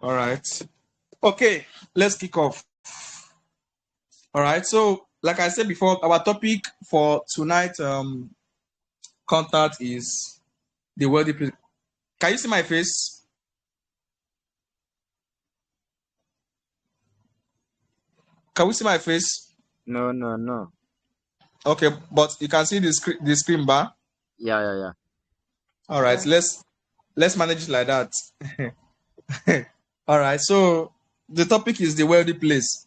All right. Okay, let's kick off. All right. So, like I said before, our topic for tonight contact is the wealthy place. Can you see my face? Can we see my face? No, no, no. Okay, but you can see the screen bar. Yeah, yeah, yeah. All right, let's manage it like that. All right. So the topic is the wealthy place.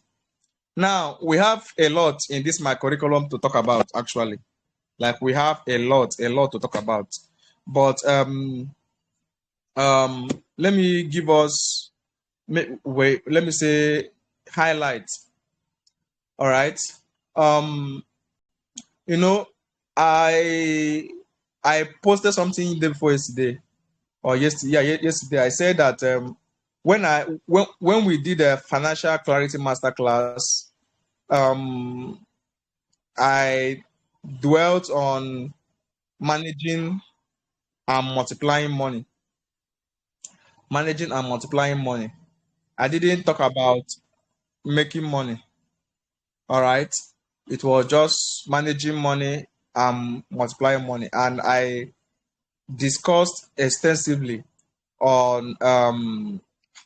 Now we have a lot in this my curriculum to talk about. Actually, like we have a lot to talk about. But let me give us wait. Let me say highlights. All right. Um, you know, I I posted something day before yesterday or yesterday. Yeah, yesterday. I said that when we did a financial clarity masterclass, um, I dwelt on managing and multiplying money. Managing and multiplying money. I didn't talk about making money. All right. It was just managing money and multiplying money. And I discussed extensively on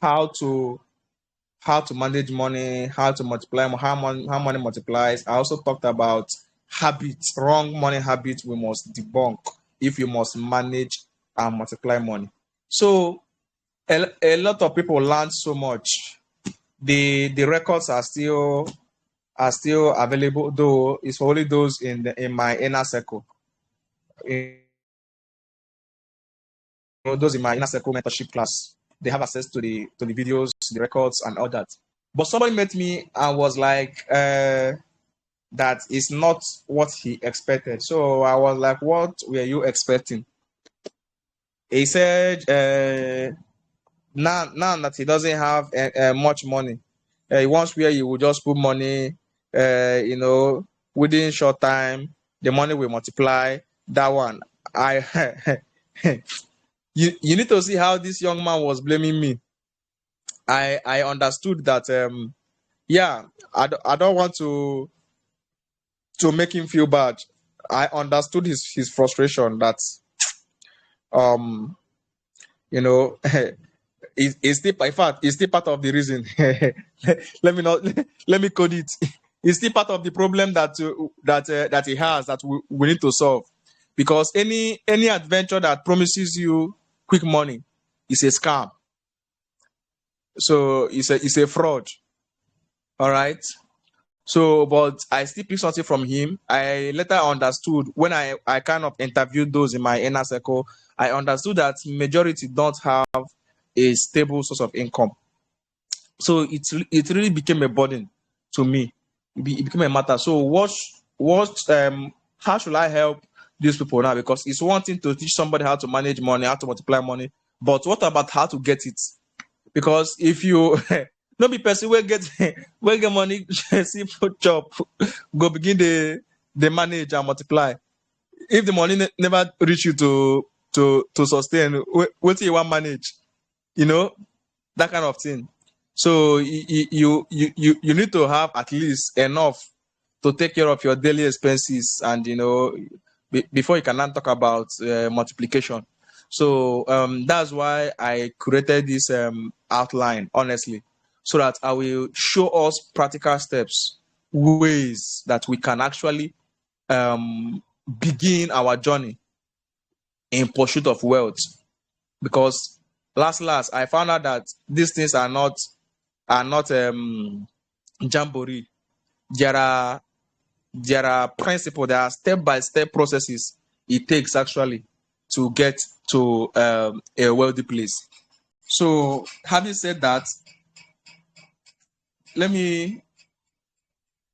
how to how to manage money, how to multiply, how money multiplies. I also talked about habits, wrong money habits we must debunk if you must manage and multiply money. So a lot of people learn so much. The records are still available, though it's for only those in my inner circle. Those in my inner circle mentorship class, they have access to the videos, the records, and all that. But somebody met me and was like, that is not what he expected. So I was like, what were you expecting? He said, now that he doesn't have much money, he wants where he will just put money, within short time, the money will multiply. That one, I you need to see how this young man was blaming me. I understood that yeah, I don't want to make him feel bad. I understood his frustration that um you know it's still, in fact, it's still part of the reason. Let me not let me code it. It's still part of the problem that he has that we need to solve, because any adventure that promises you quick money is a scam. So it's a fraud. All right. So, but I still pick something from him. I later understood when I kind of interviewed those in my inner circle. I understood that majority don't have a stable source of income. So it really became a burden to me. It became a matter. So how should I help these people now? Because it's one thing to teach somebody how to manage money, how to multiply money, but what about how to get it? Because if you no be person will get will get money, see put chop, go begin the manage and multiply. If the money never reach you to sustain, what you want manage, that kind of thing. So you need to have at least enough to take care of your daily expenses, and before you can now talk about multiplication. So that's why I created this outline, honestly, so that I will show us practical steps, ways that we can actually begin our journey in pursuit of wealth. Because last I found out that these things are not jamboree. There are principles, there are step-by-step processes it takes actually to get to a wealthy place. So having said that, let me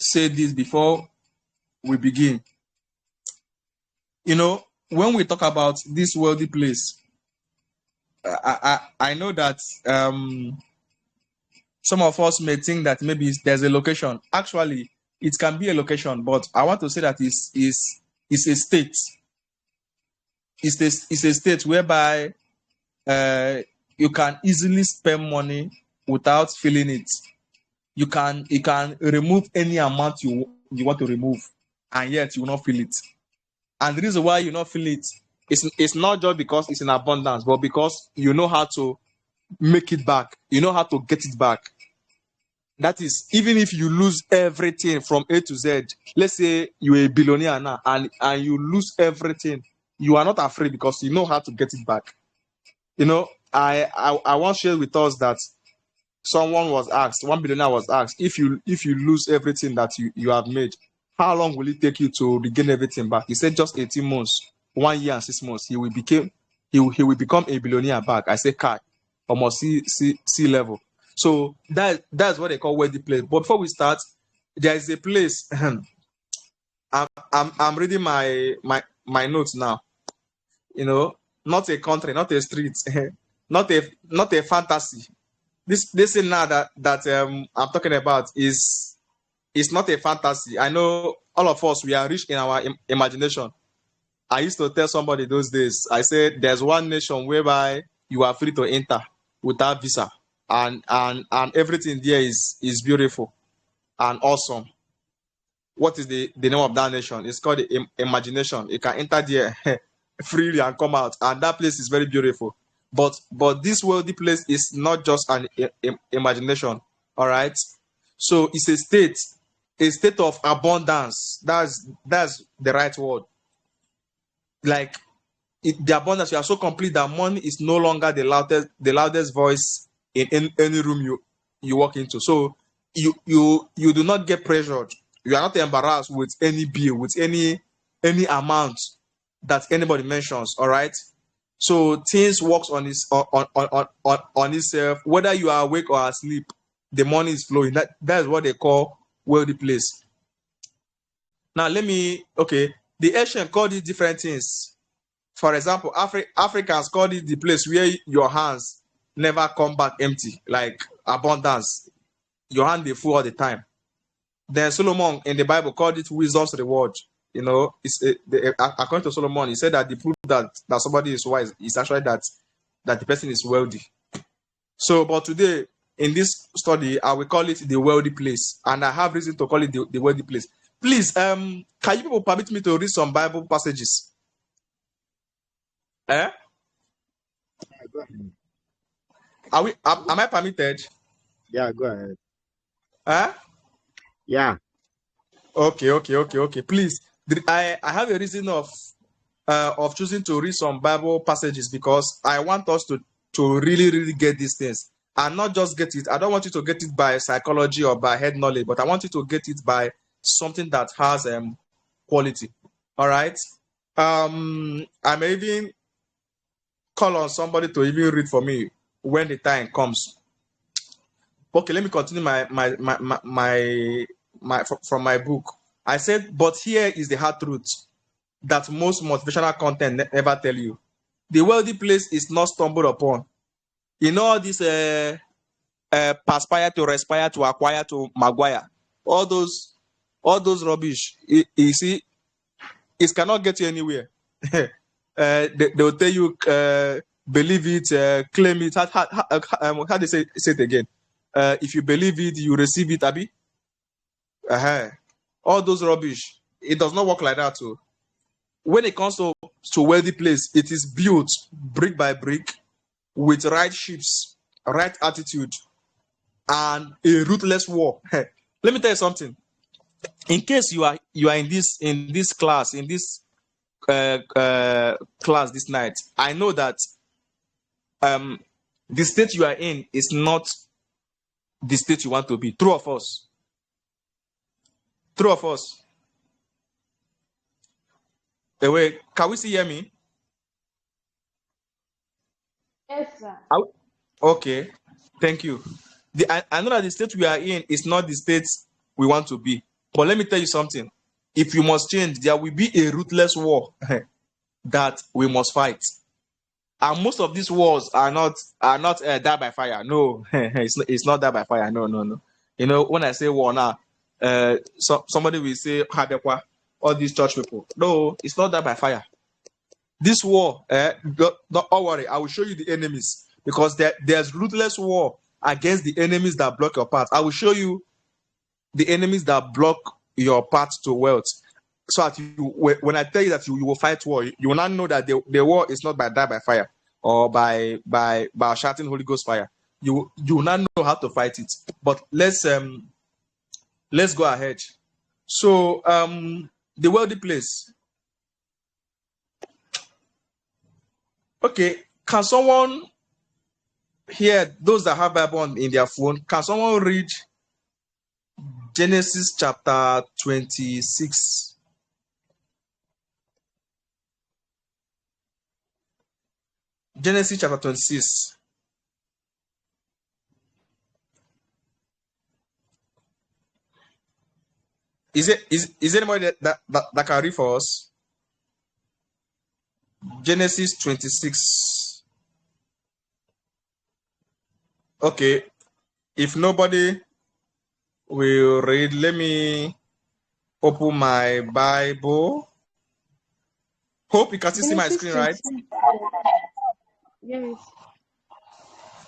say this before we begin. When we talk about this wealthy place, I know that some of us may think that maybe there's a location. Actually, it can be a location, but I want to say that it's a state. It's a state whereby you can easily spend money without feeling it. You can remove any amount you want to remove, and yet you will not feel it. And the reason why you not feel it is it's not just because it's in abundance, but because you know how to make it back. You know how to get it back. That is, even if you lose everything from A to Z, let's say you're a billionaire now and you lose everything, you are not afraid because you know how to get it back. You know, I once shared with us that someone was asked, one billionaire was asked, if you lose everything that you have made, how long will it take you to regain everything back? He said just 18 months, 1 year and 6 months. He will become a billionaire back. I say, Kai, almost sea level. So that's what they call wealthy place. But before we start, there is a place. I'm reading my notes now. You know, not a country, not a street, not a fantasy. This thing now that I'm talking about is not a fantasy. I know all of us, we are rich in our imagination. I used to tell somebody those days, I said there's one nation whereby you are free to enter without visa, and everything there is beautiful and awesome. What is the name of that nation? It's called the imagination. You can enter there freely and come out, and that place is very beautiful. But this wealthy place is not just an imagination. All right. So it's a state of abundance. That's the right word. Like the abundance, you are so complete that money is no longer the loudest voice in any room you walk into. So you do not get pressured. You are not embarrassed with any bill, with any amount that anybody mentions. All right. So things works on itself. Whether you are awake or asleep, the money is flowing. That is what they call wealthy place. Now the Asian called it different things. For example, Africans called it the place where your hands never come back empty, like abundance. Your hand they full all the time. Then Solomon in the Bible called it wisdom's reward. You know, according to Solomon, he said that the proof that somebody is wise is actually that the person is wealthy. So, but today in this study, I will call it the wealthy place, and I have reason to call it the wealthy place. Please, can you people permit me to read some Bible passages? Yeah, go ahead. Am I permitted? Yeah, go ahead. Yeah. Okay. Please, I have a reason of choosing to read some Bible passages because I want us to really get these things, and not just get it. I don't want you to get it by psychology or by head knowledge, but I want you to get it by something that has quality. All right. I may even call on somebody to even read for me when the time comes. Okay, let me continue from my book. I said, but here is the hard truth that most motivational content never tell you. The wealthy place is not stumbled upon. You know, this perspire to respire to acquire to maguire, all those rubbish. You see, it cannot get you anywhere. They will tell you, believe it, claim it. How they say it again? If you believe it, you receive it, Abi. All those rubbish. It does not work like that too. When it comes to wealthy place, it is built brick by brick with right ships, right attitude, and a ruthless war. Let me tell you something. In case you are in this class this night, I know that the state you are in is not the state you want to be. True of us. Wait, can we still hear me? Yes, sir. Okay, thank you. I know that the state we are in is not the state we want to be. But let me tell you something. If you must change, there will be a ruthless war that we must fight. And most of these wars are not die by fire. No, it's not die by fire. No. You know, when I say war now, somebody will say, all these church people. No, it's not die by fire. This war, don't worry, I will show you the enemies. because there's ruthless war against the enemies that block your path. I will show you the enemies that block your path to wealth. So that when I tell you that you will fight war, you will not know that the war is not by die by fire or by shouting Holy Ghost fire. You will not know how to fight it. But let's go ahead. So the wealthy place. Okay, can someone here, those that have Bible in their phone, can someone read Genesis chapter 26? Genesis chapter 26. Is anybody that can read for us? Genesis 26. Okay. If nobody will read, let me open my Bible. Hope you can see my screen, right? Yes.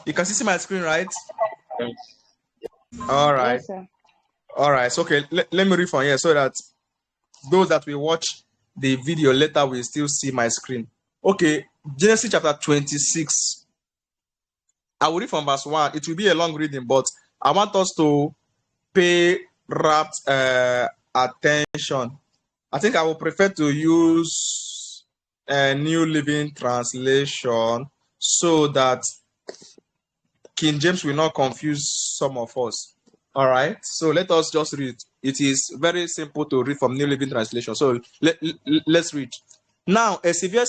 You can see my screen, right? Yes. All right. Yes, sir. All right. So, okay, let me read from here so that those that will watch the video later will still see my screen. Okay, Genesis chapter 26. I will read from verse 1. It will be a long reading, but I want us to pay rapt attention. I think I will prefer to use a New Living Translation so that King James will not confuse some of us. All right, so let us just read. It is very simple to read from New Living Translation. So let's read. Now, a severe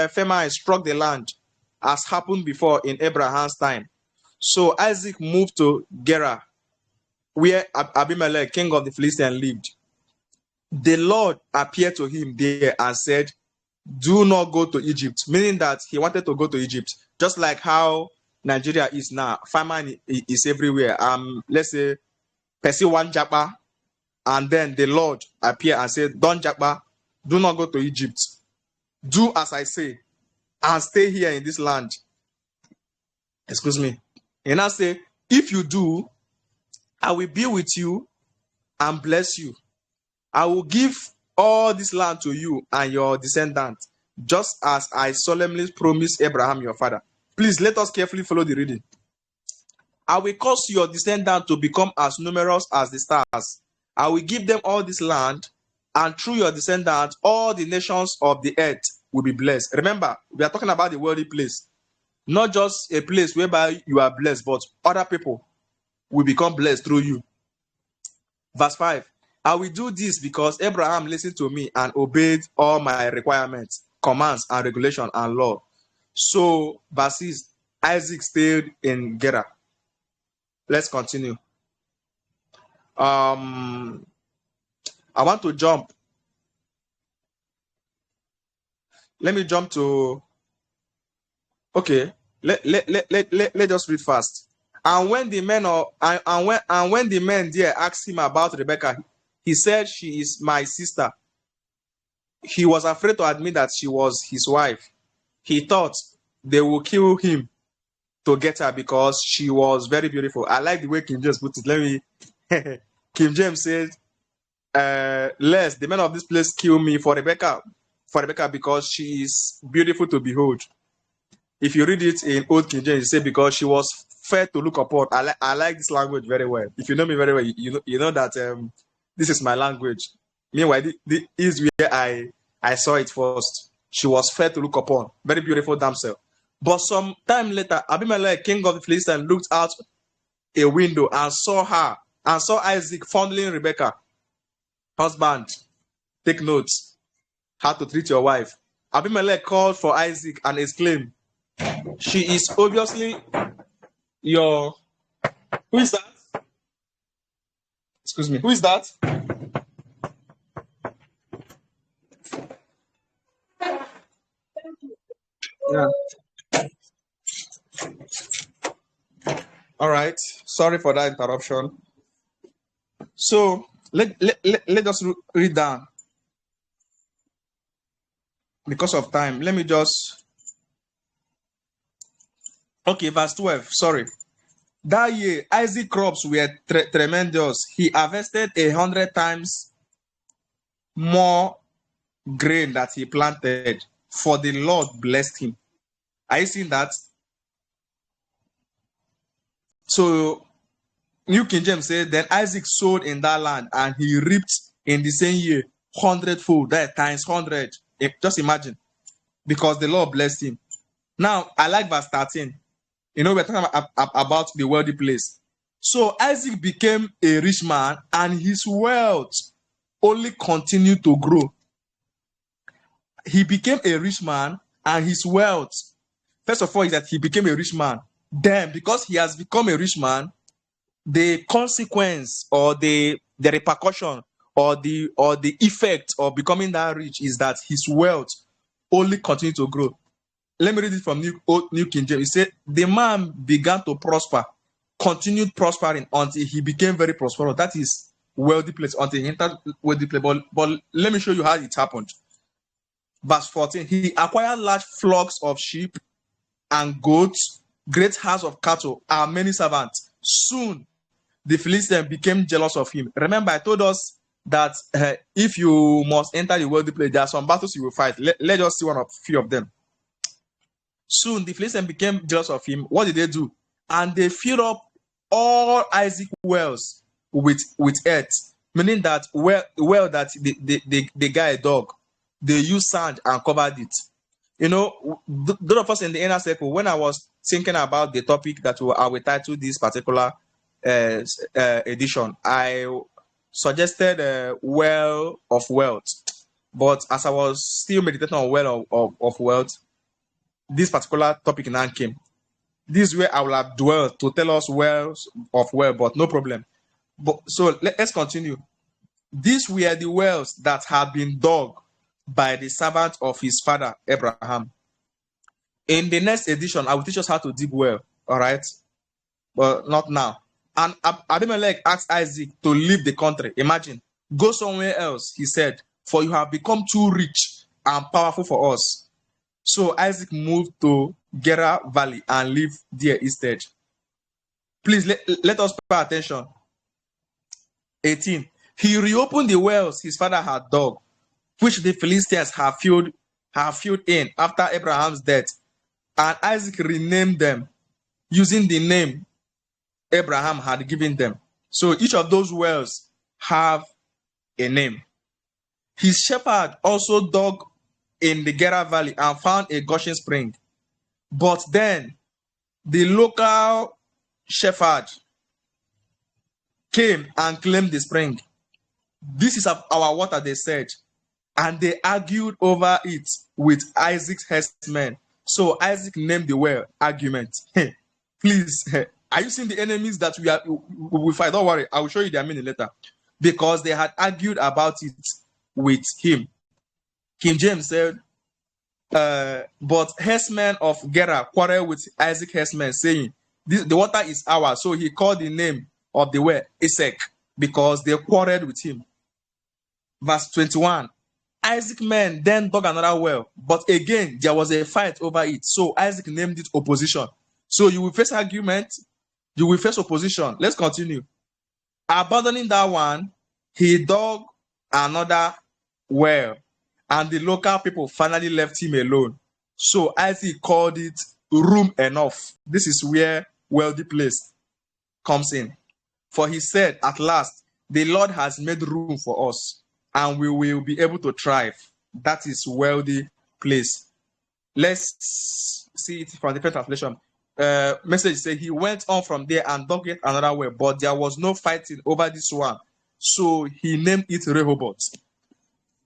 famine struck the land, as happened before in Abraham's time. So Isaac moved to Gerar, where Abimelech, king of the Philistines, lived. The Lord appeared to him there and said, "Do not go to Egypt," meaning that he wanted to go to Egypt, just like how Nigeria is now. Famine is everywhere. Let's say, Percy one japa, and then the Lord appeared and said, "Don't japa, do not go to Egypt. Do as I say, and stay here in this land." Excuse me. And I say, "If you do, I will be with you and bless you. I will give all this land to you and your descendants, just as I solemnly promised Abraham your father." Please let us carefully follow the reading. "I will cause your descendants to become as numerous as the stars. I will give them all this land, and through your descendants, all the nations of the earth will be blessed." Remember, we are talking about the worldly place, not just a place whereby you are blessed, but other people will become blessed through you. Verse 5. "I will do this because Abraham listened to me and obeyed all my requirements, commands, and regulations and law." So, verse 6, Isaac stayed in Gerar. Let's continue. I want to jump. Let me jump to. Okay, let us read fast. And when the men when the men there asked him about Rebekah, he said, "She is my sister." He was afraid to admit that she was his wife. He thought they will kill him to get her because she was very beautiful. I like the way King James put it. Let me. King James said, "Lest the men of this place kill me for Rebekah because she is beautiful to behold." If you read it in Old King James, it says, "Because she was fair to look upon." I like this language very well. If you know me very well, you know that this is my language. Meanwhile, this is where I saw it first. She was fair to look upon, very beautiful damsel. But some time later, Abimelech, king of the Philistines, looked out a window and saw Isaac fondling Rebekah. Husband, take notes how to treat your wife. Abimelech called for Isaac and exclaimed, "She is obviously your..." Who is that? Excuse me. Who is that? Yeah. All right. Sorry for that interruption. So let us read down. Because of time, let me just Okay, verse 12. Sorry. That year, Isaac crops were tremendous. He harvested 100 times more grain that he planted, for the Lord blessed him. Are you seeing that? So, New King James said, then Isaac sowed in that land and he reaped in the same year 100-fold, that times 100. Just imagine, because the Lord blessed him. Now, I like verse 13. You know, we're talking about the wealthy place. So Isaac became a rich man and his wealth only continued to grow. He became a rich man and his wealth, first of all, is that he became a rich man. Then, because he has become a rich man, the consequence or the repercussion or the effect of becoming that rich is that his wealth only continued to grow. Let me read it from New King James. It said, the man began to prosper, continued prospering until he became very prosperous. That is wealthy place, until he entered wealthy place. But let me show you how it happened. Verse 14, he acquired large flocks of sheep and goats, great herds of cattle, and many servants. Soon, the Philistines became jealous of him. Remember, I told us that if you must enter the wealthy place, there are some battles you will fight. Let's just see a few of them. Soon, the Philistines became jealous of him. What did they do? And they filled up all Isaac's wells with earth, meaning that well that the guy dug, they used sand and covered it. You know, those of us in the inner circle, when I was thinking about the topic that I will title this particular edition, I suggested well of wealth. But as I was still meditating on well of wealth, this particular topic now came. This is where I will have dwelt to tell us wells of wealth, but no problem. But so let's continue. These were the wells that had been dug by the servant of his father Abraham. In the next edition, I will teach us how to dig well. All right, but not now. And Abimelech asked Isaac to leave the country. Imagine, go somewhere else, he said, for you have become too rich and powerful for us. So Isaac moved to Gerar Valley and lived there instead. Please let us pay attention. 18. He reopened the wells his father had dug, which the Philistines have filled in after Abraham's death, and Isaac renamed them using the name Abraham had given them. So each of those wells have a name. His shepherd also dug in the Gerar Valley and found a gushing spring. But then the local shepherd came and claimed the spring. This is our water, they said. And they argued over it with Isaac's herdsmen. So Isaac named the well argument. Please, are you seeing the enemies that we fight? Don't worry, I will show you their meaning later. Because they had argued about it with him. King James said, but herdsmen of Gerar quarreled with Isaac herdsmen, saying, the water is ours. So he called the name of the well Esek, because they quarreled with him. Verse 21. Isaac men then dug another well, but again there was a fight over it. So Isaac named it opposition. So you will face argument, you will face opposition. Let's continue. Abandoning that one, he dug another well, and the local people finally left him alone. So Isaac called it room enough. This is where wealthy place comes in. For he said, at last, the Lord has made room for us, and we will be able to thrive. That is wealthy place. Let's see it from different translation. Message say he went on from there and dug it another well, but there was no fighting over this one. So he named it Rehoboth.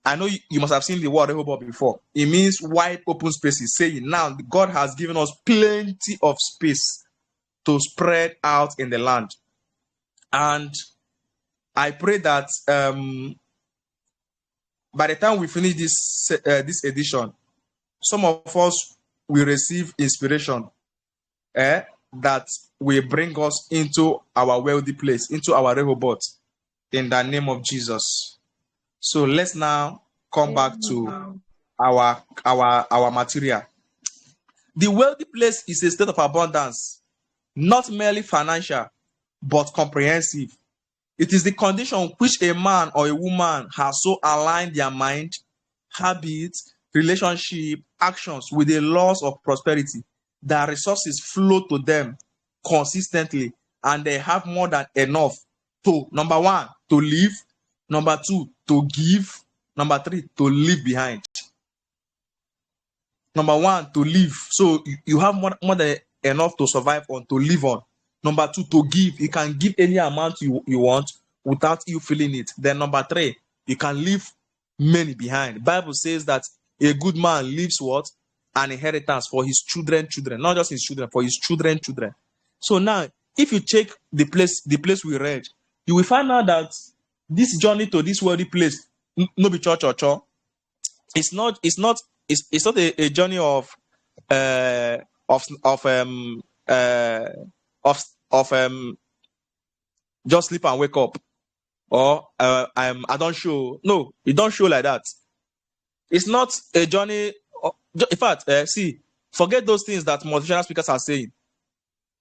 I know you must have seen the word Rehoboth before. It means wide open spaces, saying now God has given us plenty of space to spread out in the land. And I pray that by the time we finish this edition, some of us will receive inspiration that will bring us into our wealthy place, into our Rehoboth, in the name of Jesus. So let's now come back to our material. The wealthy place is a state of abundance, not merely financial, but comprehensive. It is the condition which a man or a woman has so aligned their mind, habits, relationship, actions with the laws of prosperity that resources flow to them consistently and they have more than enough to, number one, to live, number two, to give, number three, to leave behind. Number one, to live. So you have more than enough to survive on, to live on. Number two, to give. You can give any amount you want without you feeling it. Then number three, you can leave many behind. Bible says that a good man leaves what? An inheritance for his children. Not just his children, for his children. So now, if you check the place we read, you will find out that this journey to this wealthy place, no be church or church. It's not a journey of just sleep and wake up, or I don't show. No, it don't show like that. It's not a journey. In fact, see, forget those things that motivational speakers are saying.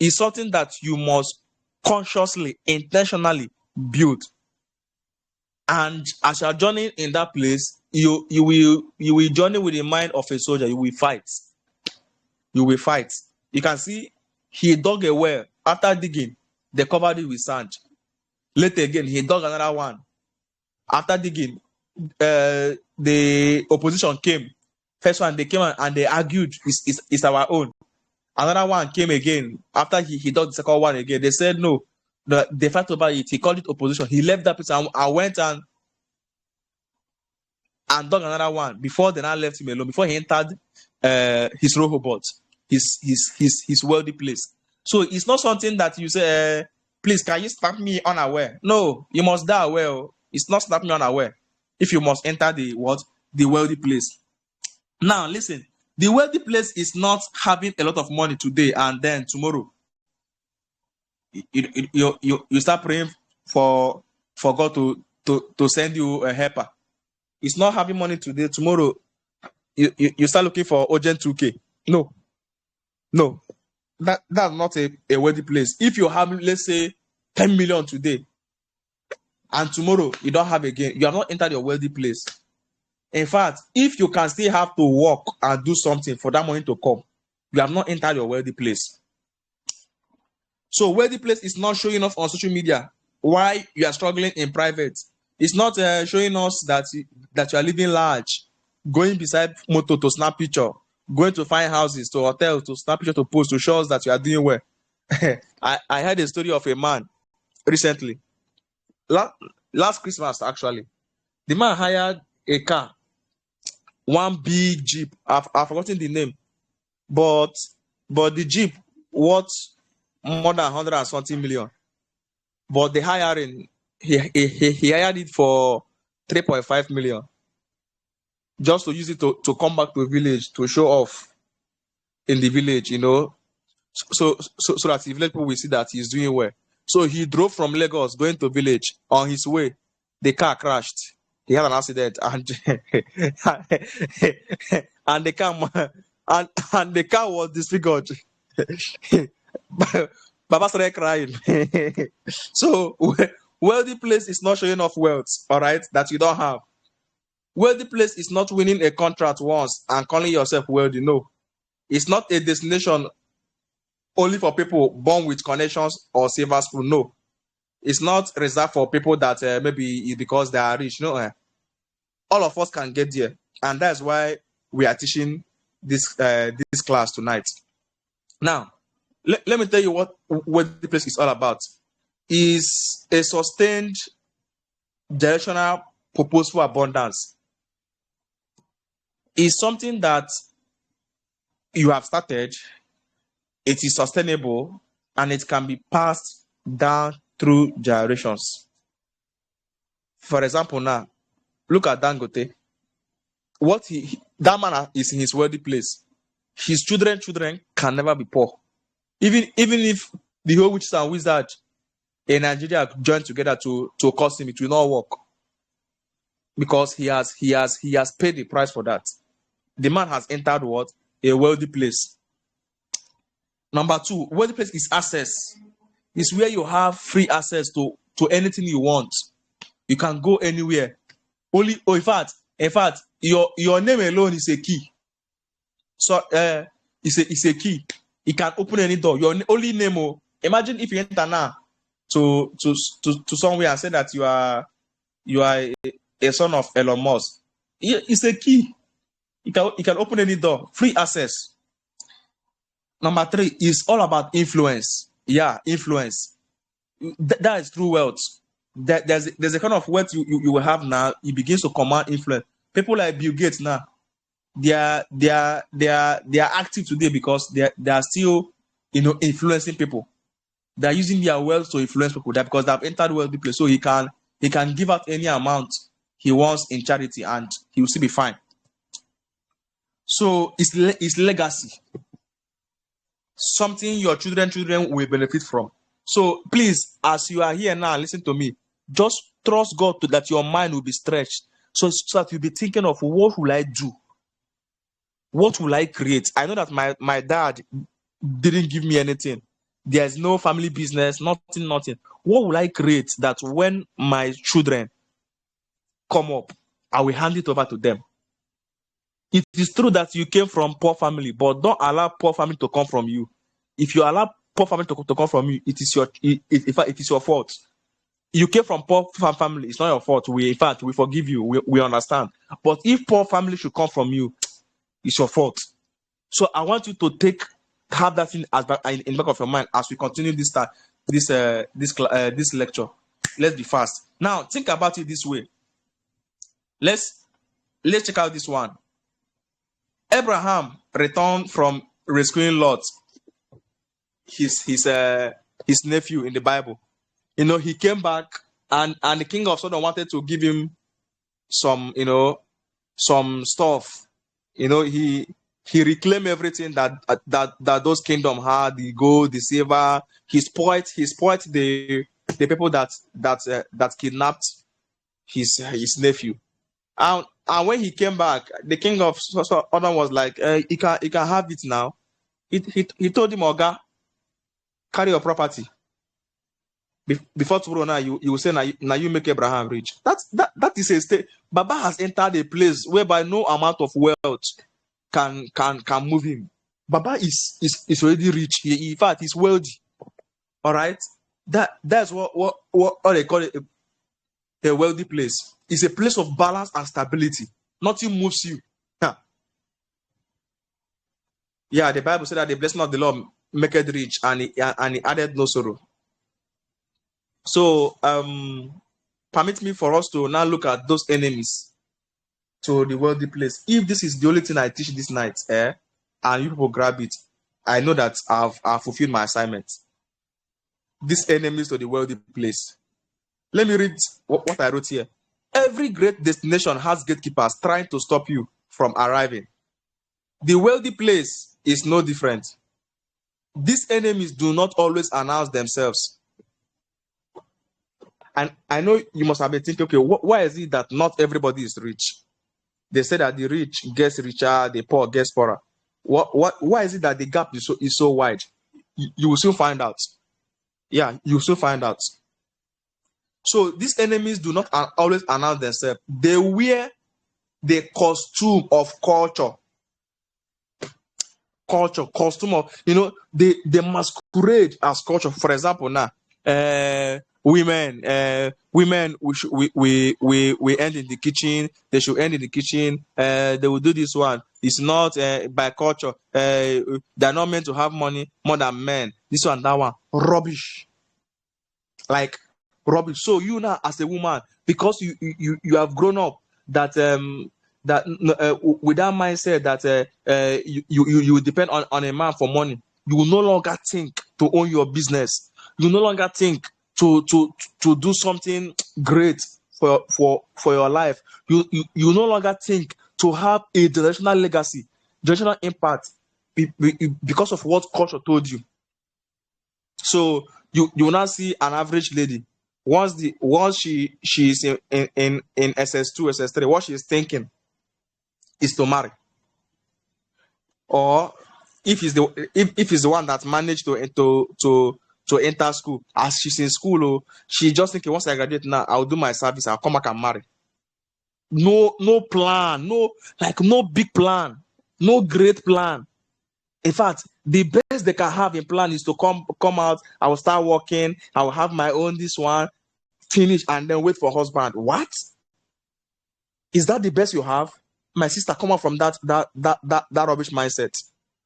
It's something that you must consciously, intentionally build. And as you are journeying in that place, you will journey with the mind of a soldier. You will fight. You can see he dug a well. After digging, they covered it with sand. Later again, he dug another one. After digging, the opposition came. First one, they came and they argued, it's our own. Another one came again. After he dug the second one again, they said no. They fight over it. He called it opposition. He left that place and went and dug another one before they now left him alone. Before he entered his Rehoboth, his wealthy place. So it's not something that you say, please, can you snap me unaware? No, you must die aware. It's not snap me unaware. If you must enter the wealthy place. Now listen, the wealthy place is not having a lot of money today and then tomorrow you start praying for God to send you a helper. It's not having money today, tomorrow you start looking for urgent 2K. No, that's not a wealthy place. If you have, let's say, 10 million today and tomorrow you don't have again, you have not entered your wealthy place. In fact, if you can still have to work and do something for that money to come, you have not entered your wealthy place. So wealthy place is not showing off on social media why you are struggling in private. It's not showing us that you are living large, going beside motor to snap picture, going to fine houses, to hotels to snap picture, to post, to show us that you are doing well. I heard a story of a man recently. Last Christmas, actually. The man hired a car, one big Jeep. I've forgotten the name. But the Jeep worth more than 100 and something million. But the hiring, he hired it for 3.5 million. Just to use it to come back to the village to show off in the village, so that the village people will see that he's doing well. So he drove from Lagos going to village. On his way, the car crashed. He had an accident and and the car was disfigured. Baba started crying. So wealthy place is not showing off wealth, all right, that you don't have. Wealthy place is not winning a contract once and calling yourself wealthy. No, it's not a destination only for people born with connections or silver spoon. No, it's not reserved for people that maybe because they are rich. No, all of us can get there, and that's why we are teaching this class tonight. Now, let me tell you what the place is all about. Is a sustained, directional, purposeful abundance. Is something that you have started, it is sustainable, and it can be passed down through generations. For example, now, look at Dangote. That man is in his wealthy place. His children can never be poor. Even if the whole witches and wizards in Nigeria join together to curse him, it will not work. Because he has paid the price for that. The man has entered what? A wealthy place. Number two, wealthy place is access. It's where you have free access to anything you want. You can go anywhere. Only, oh, in fact, your name alone is a key. So, it's a key. It can open any door. Your only name. Oh, imagine if you enter now to somewhere and say that you are a son of Elon Musk. It's a key. It can open any door. Free access. Number three is all about influence. Yeah, influence. That is true wealth. There's a kind of wealth you will have now. It begins to command influence. People like Bill Gates now, they are active today because they are still influencing people. They are using their wealth to influence people. That because they have entered wealthy place, so he can give out any amount he wants in charity, and he will still be fine. So it's legacy. Something your children will benefit from. So please, as you are here now, listen to me. Just trust God that your mind will be stretched, so that you'll be thinking of what will I do? What will I create? I know that my dad didn't give me anything. There's no family business, nothing. What will I create that when my children come up, I will hand it over to them? It is true that you came from poor family, but don't allow poor family to come from you. If you allow poor family to come from you, it is your fault. You came from poor family, it's not your fault. We forgive you. We understand. But if poor family should come from you, it's your fault. So I want you to have that in the back of your mind as we continue this lecture. Let's be fast. Now think about it this way. Let's check out this one. Abraham returned from rescuing Lot, his nephew in the Bible. He came back and the king of Sodom wanted to give him some stuff. He reclaimed everything that those kingdom had, the gold, the silver. He spoiled the people that kidnapped his nephew. And when he came back, the king of Sodom was like, he can have it now. He told him, Oga, carry your property. Before tomorrow now, you will say, now you make Abraham rich. That is a state. Baba has entered a place whereby no amount of wealth can move him. Baba is already rich. In fact, he's wealthy. All right? That's what they call it, a wealthy place. It's a place of balance and stability. Nothing moves you. Yeah, the Bible said that the blessing of the Lord maketh rich, and he added no sorrow. So, permit me for us to now look at those enemies to the wealthy place. If this is the only thing I teach this night, and you people grab it, I know that I've fulfilled my assignment. These enemies to the wealthy place. Let me read what I wrote here. Every great destination has gatekeepers trying to stop you from arriving. The wealthy place is no different. These enemies do not always announce themselves. And I know you must have been thinking, okay, why is it that not everybody is rich? They say that the rich gets richer, the poor gets poorer. Why is it that the gap is so wide? You will soon find out. Yeah, you will soon find out. So these enemies do not always announce themselves. They wear the costume of culture. Costume of, they masquerade as culture. For example, now, women, we end in the kitchen. They should end in the kitchen. They will do this one. It's not by culture. They're not meant to have money more than men. This one, that one, rubbish. Like rubbish. So you now, as a woman, because you have grown up that with that mindset that you depend on a man for money, you will no longer think to own your business. You no longer think to do something great for your life. You no longer think to have a generational legacy, generational impact, because of what culture told you. So you will now see an average lady. Once she is in SS2, SS3, what she is thinking is to marry. Or if he's the one that managed to enter school, as she's in school, oh, she just thinking once I graduate now, I'll do my service, I'll come back and marry. No plan, no big plan, no great plan. In fact, the best they can have in plan is to come out. I will start working. I will have my own this one, finish, and then wait for husband. What? Is that the best you have? My sister, come out from that rubbish mindset.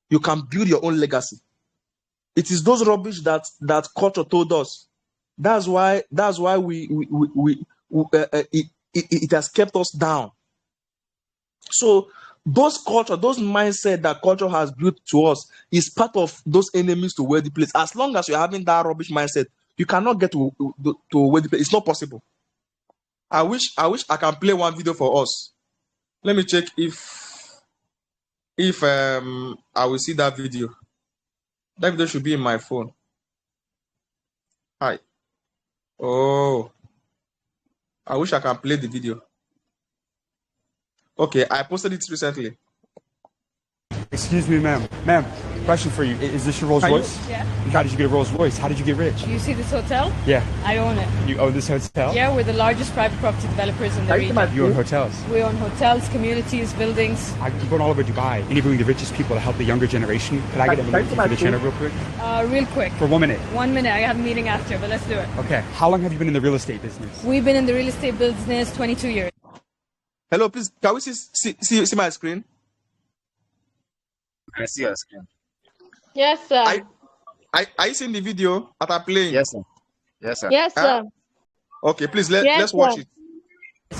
You can build your own legacy. It is those rubbish that culture told us. That's why it has kept us down. So those mindset that culture has built to us is part of those enemies to wealthy place. As long as you're having that rubbish mindset, you cannot get to wealthy place. It's not possible. I wish I can play one video for us. Let me check if I will see that video. That video should be in my phone. Hi. Oh, I wish I can play the video. Okay, I posted it recently. Excuse me, ma'am. Ma'am, question for you. Is this your Rolls Royce? Yeah. How did you get a Rolls Royce? How did you get rich? You see this hotel? Yeah. I own it. You own this hotel? Yeah, we're the largest private property developers in the region. You own hotels? We own hotels, communities, buildings. I'm going all over Dubai, interviewing the richest people to help the younger generation. Could I get a minute for the channel real quick? Real quick. For 1 minute. 1 minute. I have a meeting after, but let's do it. Okay. How long have you been in the real estate business? We've been in the real estate business 22 years. Hello, please. Can we see my screen? I see your screen. Yes, sir. Are you seeing the video that I'm playing? Yes, sir. Yes, sir. Yes, sir. Okay, please let's watch it.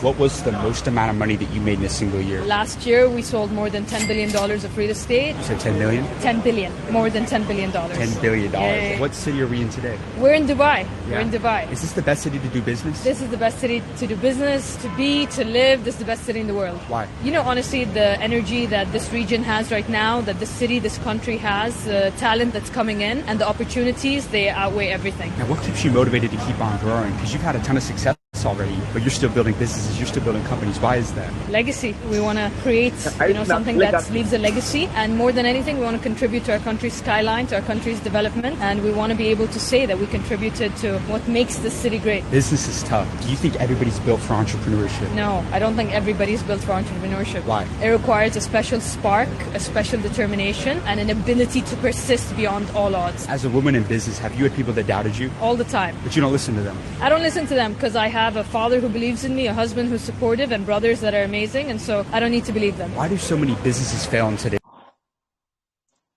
What was the most amount of money that you made in a single year? Last year, we sold more than $10 billion of real estate. You said 10 million? 10 billion. More than $10 billion. $10 billion. Yeah. What city are we in today? We're in Dubai. Yeah. We're in Dubai. Is this the best city to do business? This is the best city to do business, to be, to live. This is the best city in the world. Why? You know, honestly, the energy that this region has right now, that this city, this country has, the talent that's coming in, and the opportunities, they outweigh everything. Now, what keeps you motivated to keep on growing? Because you've had a ton of success already, but you're still building businesses, you're still building companies. Why is that? Legacy. We want to create, something that leaves a legacy, and more than anything, we want to contribute to our country's skyline, to our country's development, and we want to be able to say that we contributed to what makes this city great. Business is tough. Do you think everybody's built for entrepreneurship? No, I don't think everybody's built for entrepreneurship. Why? It requires a special spark, a special determination, and an ability to persist beyond all odds. As a woman in business, have you had people that doubted you? All the time. But you don't listen to them? I don't listen to them because I have a father who believes in me, a husband who's supportive, and brothers that are amazing, and so I don't need to believe them. Why do so many businesses fail in today?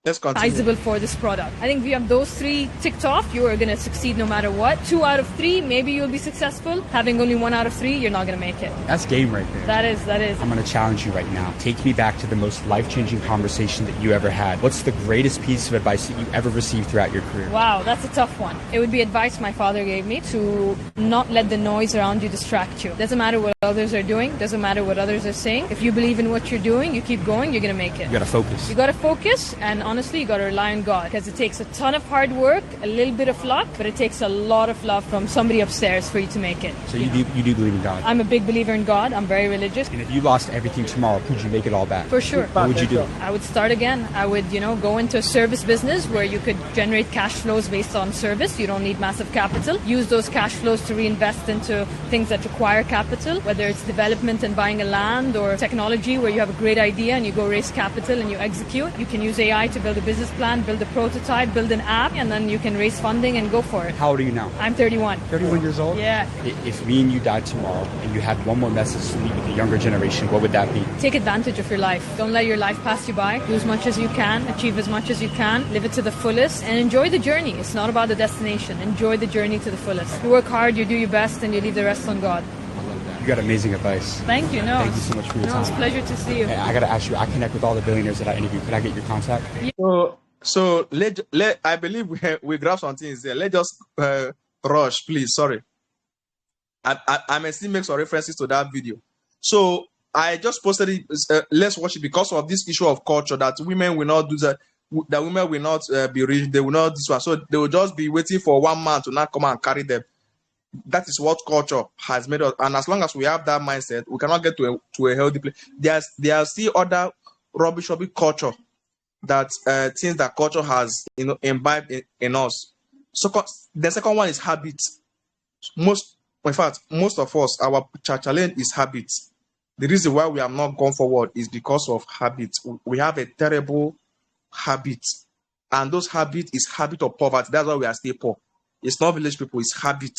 Let's continue. Sizable for this product. I think if you have those three ticked off, you are going to succeed no matter what. 2 out of 3, maybe you'll be successful. Having only 1 out of 3, you're not going to make it. That's game right there. That is. I'm going to challenge you right now. Take me back to the most life-changing conversation that you ever had. What's the greatest piece of advice that you ever received throughout your career? Wow, that's a tough one. It would be advice my father gave me to not let the noise around you distract you. Doesn't matter what others are doing. Doesn't matter what others are saying. If you believe in what you're doing, you keep going, you're going to make it. You got to focus. You got to focus, and honestly, you got to rely on God, because it takes a ton of hard work, a little bit of luck, but it takes a lot of love from somebody upstairs for you to make it. So you do believe in God? I'm a big believer in God. I'm very religious. And if you lost everything tomorrow, could you make it all back? For sure. What would you do? I would start again. I would, go into a service business where you could generate cash flows based on service. You don't need massive capital. Use those cash flows to reinvest into things that require capital, whether it's development and buying a land, or technology where you have a great idea and you go raise capital and you execute. You can use AI to build a business plan, build a prototype, build an app, and then you can raise funding and go for it. How old are you now? I'm 31. 31 years old? Yeah. If me and you died tomorrow and you had one more message to leave with the younger generation, what would that be? Take advantage of your life. Don't let your life pass you by. Do as much as you can, achieve as much as you can, live it to the fullest, and enjoy the journey. It's not about the destination. Enjoy the journey to the fullest. You work hard, you do your best, and you leave the rest on God. You got amazing advice. Thank you. Thank you so much for your time. It's a pleasure to see you. Hey, I got to ask you, I connect with all the billionaires that I interview. Could I get your contact? So I believe we grab some things there. Let's just rush, please. Sorry. I may still make some references to that video. So I just posted it. Let's watch it because of this issue of culture that women will not do that. That women will not be rich. They will not this one. So they will just be waiting for one man to not come and carry them. That is what culture has made us. And as long as we have that mindset, we cannot get to a healthy place. There are still other rubbish culture that things that culture has, imbibed in us. So the second one is habit. In fact, most of us, our challenge is habit. The reason why we have not gone forward is because of habit. We have a terrible habit, and those habit is habit of poverty. That's why we are still poor. It's not village people, it's habit.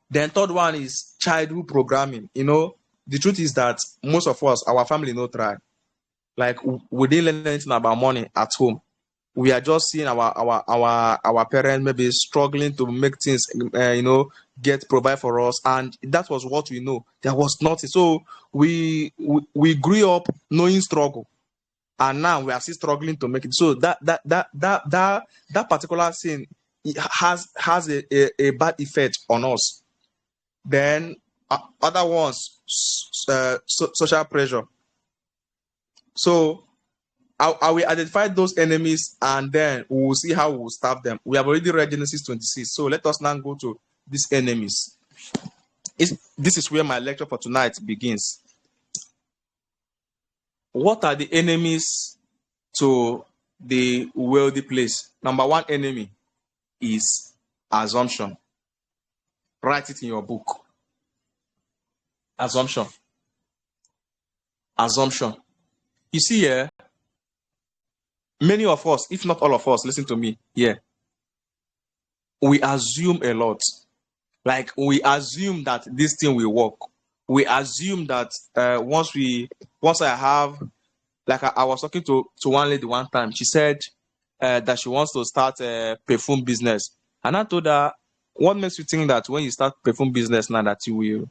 Then third one is childhood programming. The truth is that most of us, our family no try. Like, we didn't learn anything about money at home. We are just seeing our parents maybe struggling to make things, provide for us, and that was what we know. There was nothing. So we grew up knowing struggle, and now we are still struggling to make it. So that particular thing has a bad effect on us. Then other ones, social pressure. So I will identify those enemies, and then we will see how we will stop them. We have already read Genesis 26. So let us now go to these enemies. This is where my lecture for tonight begins. What are the enemies to the wealthy place? Number one enemy is assumption. Write it in your book. Assumption. Assumption. You see here, many of us, if not all of us, listen to me here. We assume a lot. Like, we assume that this thing will work. We assume that once I have, like I was talking to one lady one time. She said that she wants to start a perfume business. And I told her, what makes you think that when you start perfume business now that you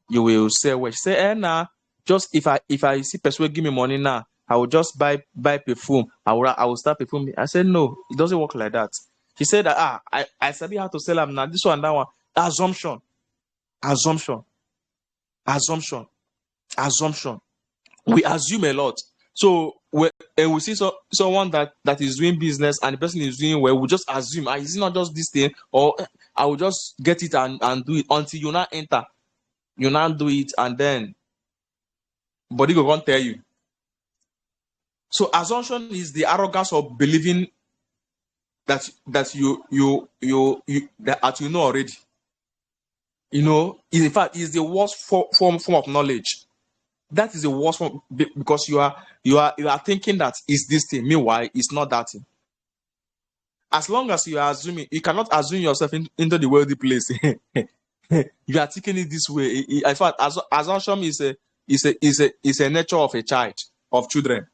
will sell well? She said, nah, just if I see person give me money now, I will just buy perfume. I will start perfume. I said, no, it doesn't work like that. She said that I sabi how to sell them now. This one, that one. Assumption. We assume a lot. So we see someone that is doing business and the person is doing well, we just assume, is it not just this thing? Or I will just get it and do it until you now enter. You now do it, and then body go on tell you. So assumption is the arrogance of believing that you know already. In fact, is the worst form of knowledge. That is the worst form, because you are thinking that it's this thing. Meanwhile, it's not that thing. As long as you are assuming, you cannot assume yourself into the wealthy place. You are taking it this way. In fact, assumption is a nature of a child, of children.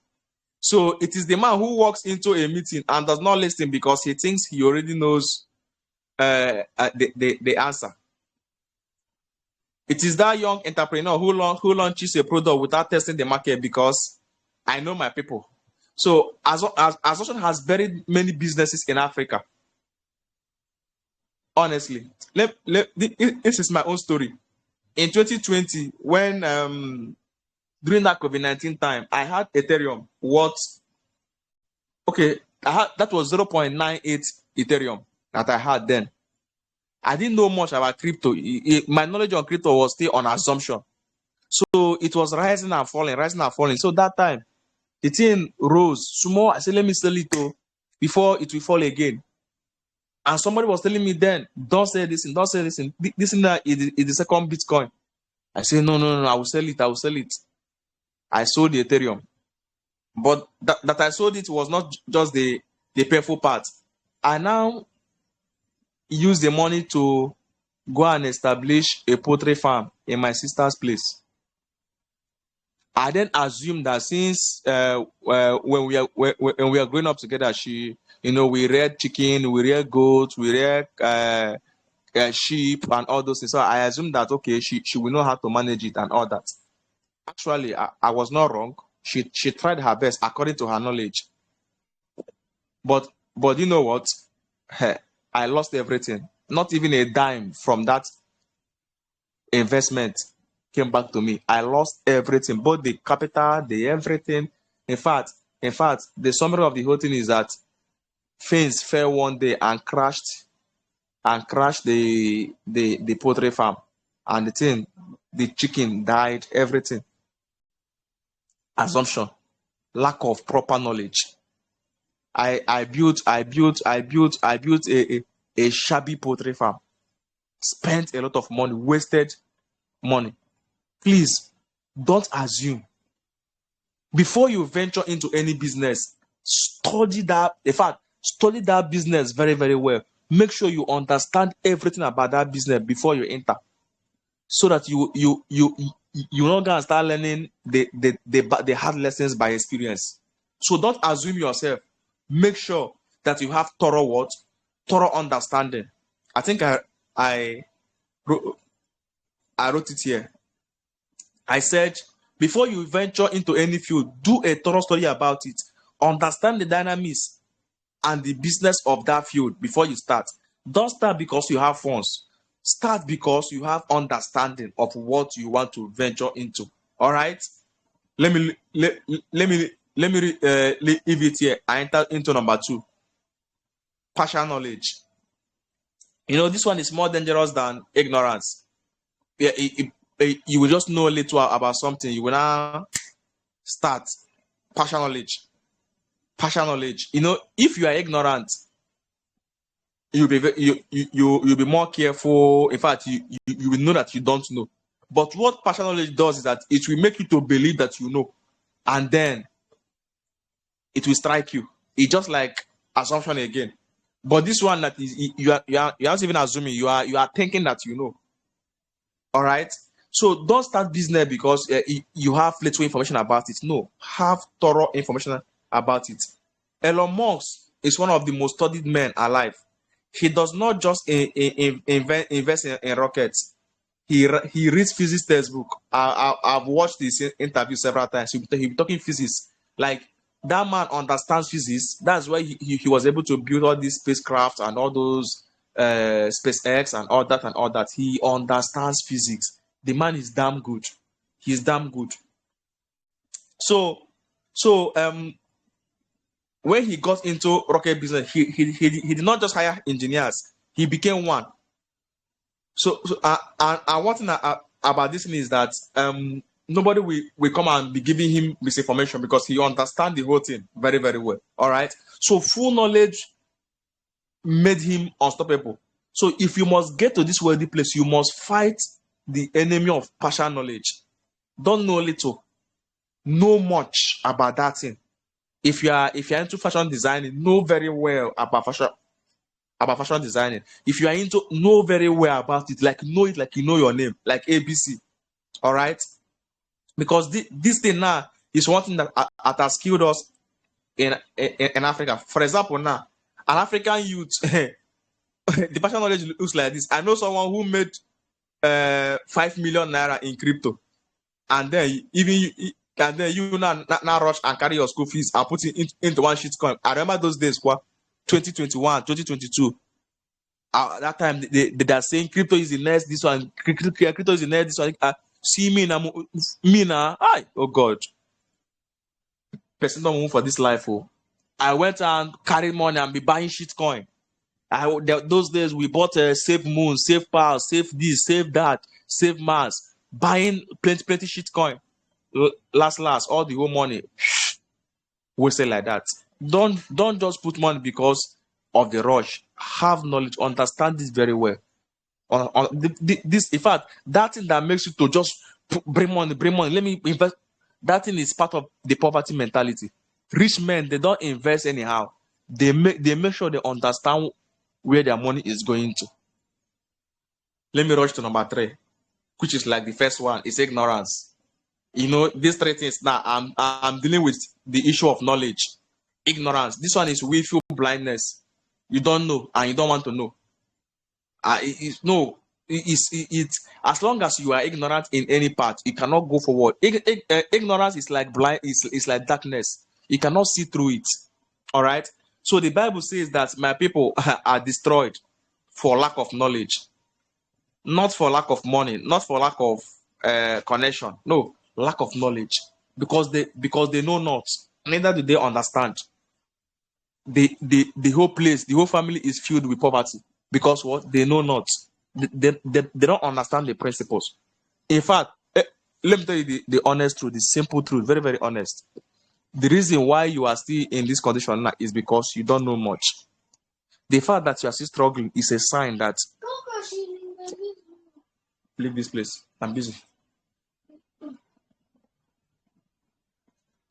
So it is the man who walks into a meeting and does not listen because he thinks he already knows the answer. It is that young entrepreneur who launches a product without testing the market because I know my people. So assumption has very many businesses in Africa. Honestly, this is my own story. In 2020, when during that COVID-19 time, I had Ethereum. That was 0.98 Ethereum that I had then. I didn't know much about crypto. My knowledge on crypto was still on assumption. So it was rising and falling. So that time, the thing rose small. I said, let me sell it before it will fall again. And somebody was telling me then, don't say this and don't say this. And this is the second Bitcoin. I said, no, I will sell it. I sold the Ethereum. But that I sold it was not just the painful part. I now use the money to go and establish a poultry farm in my sister's place. I then assumed that since when we are growing up together, we reared chicken, we reared goats, we reared sheep and all those things. So I assumed that she will know how to manage it and all that. Actually, I was not wrong. She tried her best according to her knowledge. But you know what? I lost everything. Not even a dime from that investment came back to me. I lost everything, both the capital, the everything. In fact, the summary of the whole thing is that things fell one day and crashed the poultry farm, and the chicken died, everything. Assumption. lack of proper knowledge. I built a shabby poultry farm, spent a lot of money, wasted money. Please don't assume. Before you venture into any business, study that. In fact, study that business very, very well. Make sure you understand everything about that business before you enter, so that you're not gonna start learning the hard lessons by experience. So don't assume yourself. Make sure that you have thorough understanding. I think I wrote it here. I said, before you venture into any field, do a thorough study about it. Understand the dynamics and the business of that field before you start. Don't start because you have funds. Start because you have understanding of what you want to venture into. All right. Let me leave it here. I enter into number 2. Partial knowledge. This one is more dangerous than ignorance. Yeah, you will just know a little about something. You will now start partial knowledge. Partial knowledge. If you are ignorant, you'll be more careful. In fact, you will know that you don't know. But what partial knowledge does is that it will make you to believe that you know, and then it will strike you. It's just like assumption again. But this one, that is, you are not even assuming. You are thinking that you know. All right. So don't start business because you have little information about it. No, have thorough information about it. Elon Musk is one of the most studied men alive. He does not just invest in rockets. He reads physics textbook. I've watched this interview several times. He'll be talking physics. Like, that man understands physics. That's why he was able to build all these spacecraft and all those SpaceX and all that. He understands physics. The man is damn good. He's damn good. So when he got into rocket business, he did not just hire engineers. He became one. So one thing about this thing is that nobody will come and be giving him misinformation because he understands the whole thing very, very well. All right. So full knowledge made him unstoppable. So if you must get to this worthy place, you must fight the enemy of partial knowledge. Don't know little, know much about that thing. If you are into fashion designing, know very well about fashion designing. If you are into, know very well about it, like know it like you know your name, like ABC. All right, because this thing now is one thing that has killed us in Africa. For example, now an African youth, the fashion knowledge looks like this. I know someone who made 5 million naira in crypto, and then you now rush and carry your school fees and put it into one shit coin. I remember those days, 2021, 2022. That time they are saying crypto is the next, this one, crypto is the next, this one. See me now, oh God. Person don't move for this life. Oh. I went and carried money and be buying shit coin. Those days we bought Save Moon, Save Power, Save this, Save that, Save Mars, buying plenty shit coin. Last, all the whole money wasted like that. Don't just put money because of the rush. Have knowledge, understand this very well. This, in fact, that thing that makes you to just bring money. Let me invest. That thing is part of the poverty mentality. Rich men, they don't invest anyhow. They make sure they understand where their money is going to. Let me rush to number 3, which is like the first one. It's ignorance. These 3 things now. I'm dealing with the issue of knowledge. Ignorance. This one is willful blindness. You don't know and you don't want to know. It's as long as you are ignorant in any part, you cannot go forward. Ignorance is like blind. It's like darkness. You cannot see through it. All right. So the Bible says that my people are destroyed for lack of knowledge, not for lack of money, not for lack of connection. No, lack of knowledge, because they know not, neither do they understand. The whole place, the whole family is filled with poverty because what? They know not. They don't understand the principles. In fact, let me tell you the honest truth, the simple truth, very, very honest. The reason why you are still in this condition now is because you don't know much. The fact that you are still struggling is a sign that leave this place. I'm busy.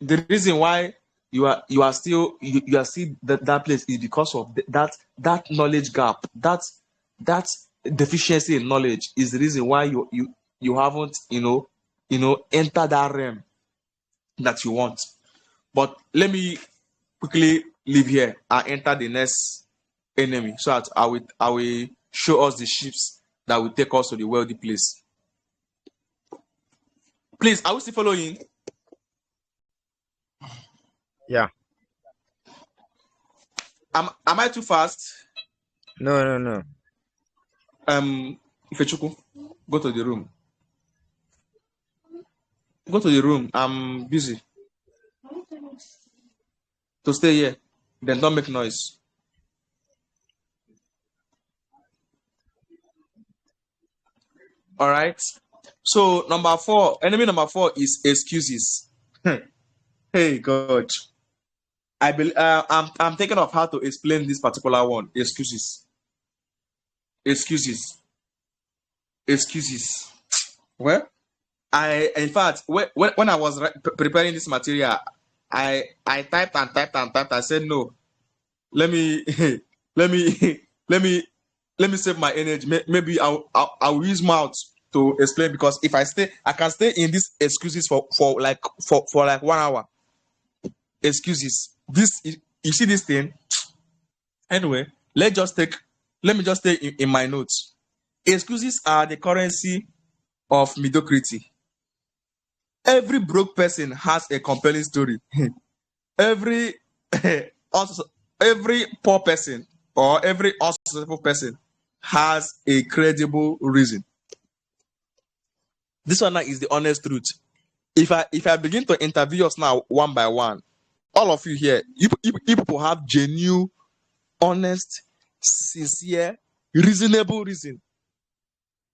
The reason why you are still that place is because of that knowledge gap, that deficiency in knowledge is the reason why you haven't entered that realm that you want. But let me quickly leave here and enter the next enemy, so that I will show us the ships that will take us to the wealthy place. Please, are we still following? Yeah. Am I too fast? No. Ifechuku, go to the room. Go to the room. I'm busy. To stay here. Then don't make noise. All right. So enemy number 4 is excuses. Hey God, I'm thinking of how to explain this particular one. Excuses. Well, in fact, when I was preparing this material, I typed. I said no. Let me save my energy. Maybe I'll use mouth to explain, because if I can stay in these excuses for like 1 hour. Excuses. You see this thing? Anyway, let me just stay in my notes. Excuses are the currency of mediocrity. Every broke person has a compelling story. every poor person or every unsuccessful person has a credible reason. This one now is the honest truth. If I begin to interview us now one by one, all of you here, you people have genuine, honest, sincere, reasonable reason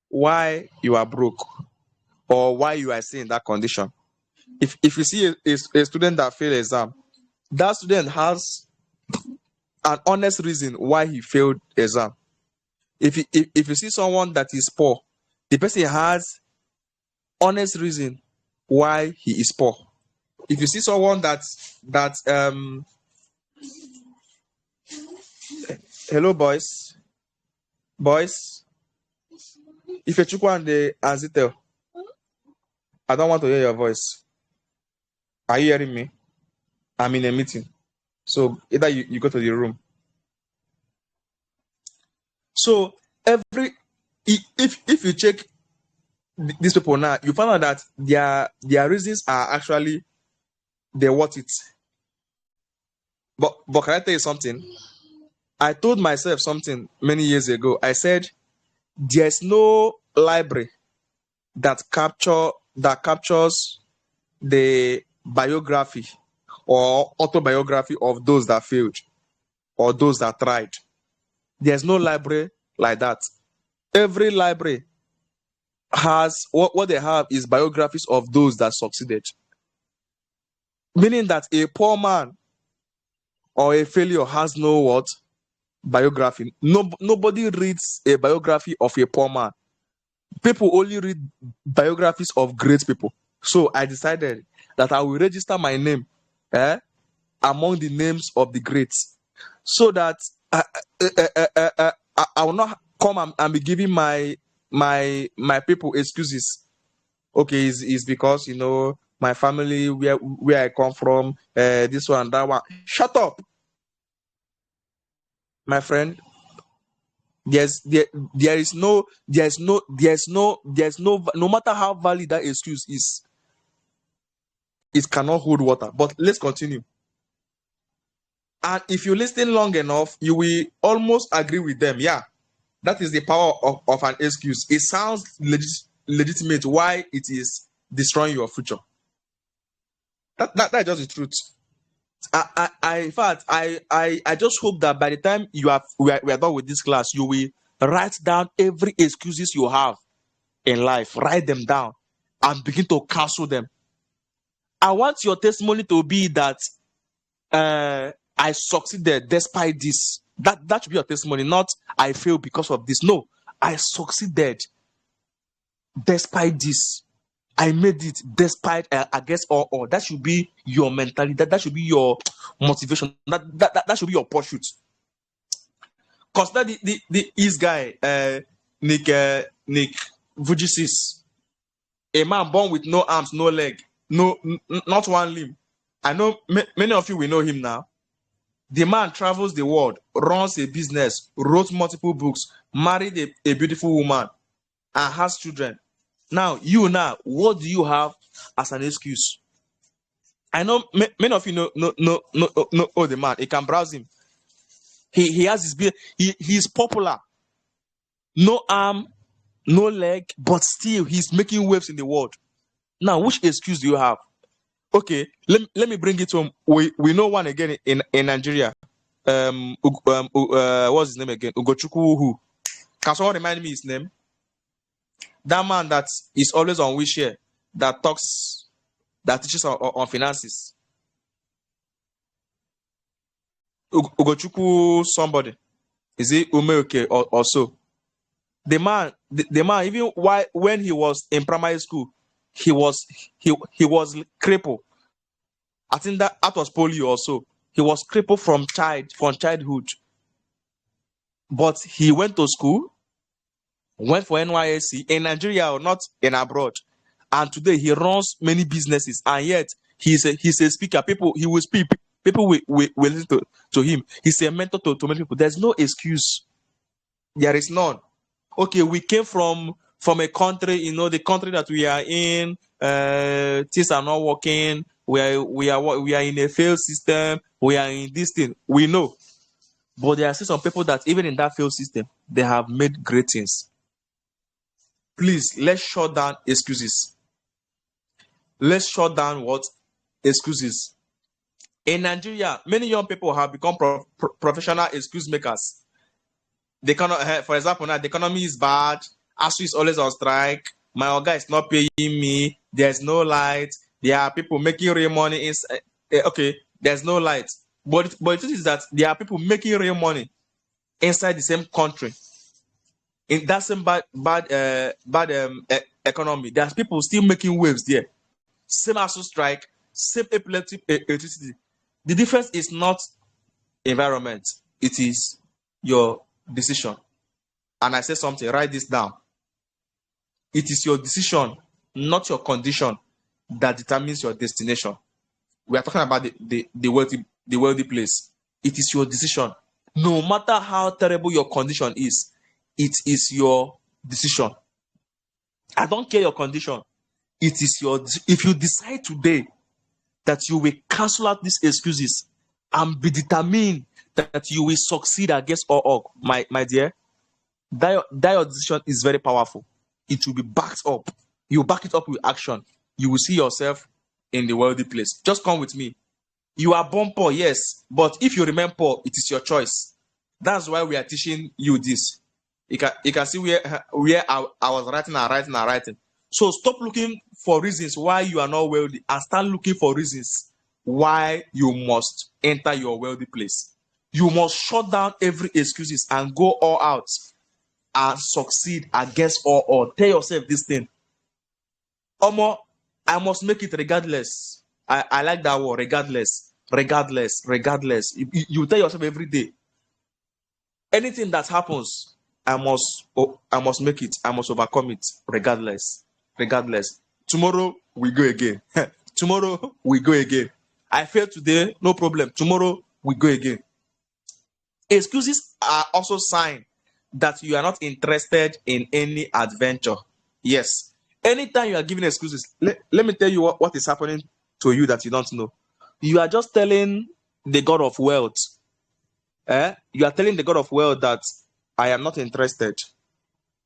why you are broke or why you are still in that condition. If you see a student that failed exam, that student has an honest reason why he failed exam. If you see someone that is poor, the person has honest reason why he is poor. If you see someone that hello boys, if you Chukwu and Zitel, I don't want to hear your voice. Are you hearing me? I'm in a meeting, so either you go to the room. So if you check these people now, you find out that their reasons are actually they're worth it. But can I tell you something? I told myself something many years ago. I said there's no library that captures the biography or autobiography of those that failed or those that tried. There's no library like that. Every library has what they have is biographies of those that succeeded. Meaning that a poor man or a failure has no what? Biography. Nobody reads a biography of a poor man. People only read biographies of great people. So I decided that I will register my name among the names of the greats, so that I will not come and be giving my people excuses. Okay, it's because my family, where I come from, this one and that one. Shut up, my friend. No matter how valid that excuse is, it cannot hold water. But let's continue. And if you listen long enough, you will almost agree with them. Yeah, that is the power of an excuse. It sounds legitimate why it is destroying your future. That's just the truth. In fact, I just hope that by the time we are done with this class, you will write down every excuses you have in life. Write them down and begin to cancel them. I want your testimony to be that I succeeded despite this. That should be your testimony, not I failed because of this. No, I succeeded despite this. I made it despite against all. That should be your mentality. That should be your motivation. That should be your pursuit. Consider the East guy, Nick Vujicic, a man born with no arms, no leg, not one limb. I know many of you will know him now. The man travels the world, runs a business, wrote multiple books, married a beautiful woman, and has children. Now, what do you have as an excuse? I know many of you know the man. You can browse him. He has his business. He's popular. No arm, no leg, but still he's making waves in the world. Now, which excuse do you have? Okay, let me bring it home. We know one again in Nigeria. What's his name again? Ugochukwu who? Can someone remind me his name? That man that is always on wheelchair, that teaches on finances. Ugochukwu somebody. Is it Umeoke or so? The man, even when he was in primary school, he was crippled. I think that was polio also. He was crippled from childhood. But he went to school, went for NYSC in Nigeria or not in abroad. And today he runs many businesses, and yet he's a speaker. He will speak. People will listen to him. He's a mentor to many people. There's no excuse. There is none. Okay, we came from a country, the country that we are in, things are not working. We are in a failed system. We are in this thing. We know. But there are still some people that even in that failed system, they have made great things. Please, let's shut down excuses. Let's shut down what? Excuses. In Nigeria, many young people have become professional excuse makers. They cannot, for example, now the economy is bad. ASU is always on strike. My Oga is not paying me. There's no light. There are people making real money. Okay, there's no light. But the truth is that there are people making real money inside the same country. In that same bad economy, there's people still making waves there. Same ASU strike, same electricity. The difference is not environment. It is your decision. And I say something, write this down. It is your decision, not your condition, that determines your destination. We are talking about the wealthy place. It is your decision. No matter how terrible your condition is, it is your decision. I don't care your condition. It is if you decide today that you will cancel out these excuses and be determined that you will succeed against all, my dear, that your decision is very powerful. It will be backed up. You back it up with action. You will see yourself in the wealthy place. Just come with me. You are born poor, yes, but if you remain poor, it is your choice. That's why we are teaching you this. You can see where I was writing. So stop looking for reasons why you are not wealthy and start looking for reasons why you must enter your wealthy place. You must shut down every excuses and go all out and succeed against all. Tell yourself this thing. Omo, I must make it regardless. I like that word, regardless. You tell yourself every day. Anything that happens, I must make it. I must overcome it, regardless. Tomorrow we go again. Tomorrow we go again. I failed today, no problem. Tomorrow we go again. Excuses are also sign that you are not interested in any adventure. Yes. Anytime you are giving excuses, let me tell you what is happening to you that you don't know. You are just telling the God of wealth. You are telling the God of wealth that I am not interested.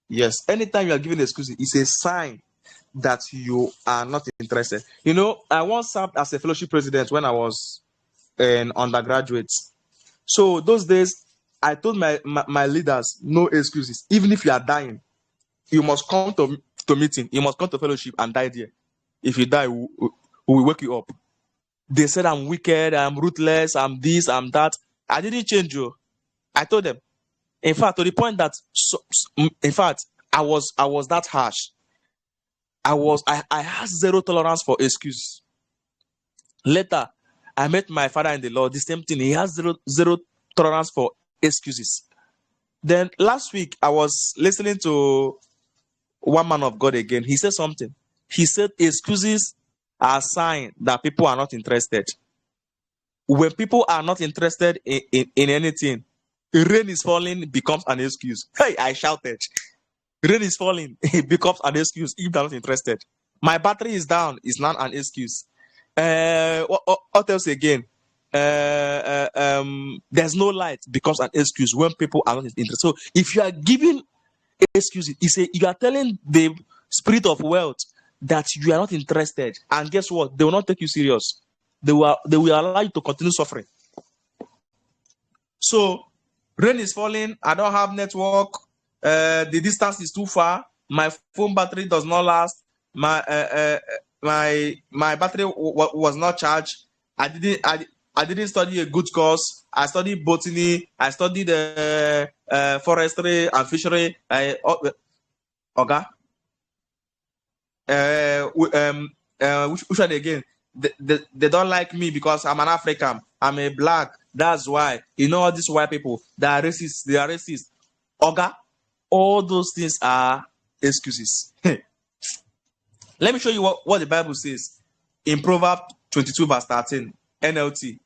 Yes. Anytime you are giving excuses, it's a sign that you are not interested. I once served as a fellowship president when I was an undergraduate. So those days, I told my leaders, no excuses. Even if you are dying, you must come to meeting. You must come to fellowship and die there. If you die, we will wake you up. They said I'm wicked, I'm ruthless, I'm this, I'm that. I didn't change you. I told them. In fact, to the point that, in fact, I was that harsh. I had zero tolerance for excuse. Later, I met my father in the Lord. The same thing. He has zero tolerance for excuses. Then last week, I was listening to one man of God again. He said something. He said excuses are a sign that people are not interested. When people are not interested in anything, rain is falling becomes an excuse. Hey, I shouted. Rain is falling, it becomes an excuse if they're not interested. My battery is down, it's not an excuse. What else again? There's no light becomes an excuse when people are not interested. So if you are giving excuses, you are telling the spirit of wealth that you are not interested, and guess what? They will not take you serious. They will allow you to continue suffering. So rain is falling, I don't have network, the distance is too far, my phone battery does not last, my battery was not charged. I didn't study a good course. I studied botany, I studied forestry and fishery. Oga. Which one again? They don't like me because I'm an African. I'm a black. That's why. You know all these white people, they are racist. They are racist. Oga, all those things are excuses. Let me show you what the Bible says in Proverbs 22 verse 13, NLT.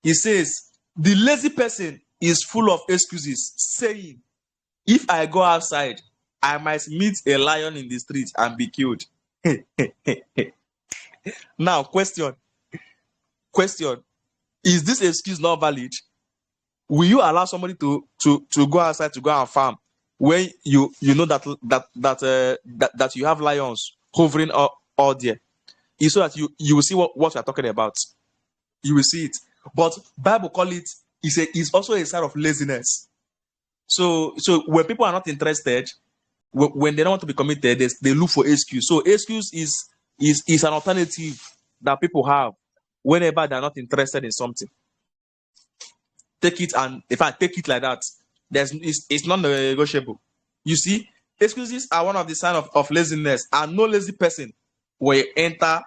It says, the lazy person is full of excuses, saying, if I go outside, I might meet a lion in the street and be killed. Now, question. Is this excuse not valid? Will you allow somebody to go outside to go and farm when you know that you have lions hovering all there? It's so that you will see what we are talking about. You will see it. But Bible call it, it's also a sign of laziness. So when people are not interested, when they don't want to be committed, they look for excuse. So excuse is an alternative that people have whenever they're not interested in something. Take it, and if I take it like that, it's not negotiable. You see, excuses are one of the signs of laziness, and no lazy person will enter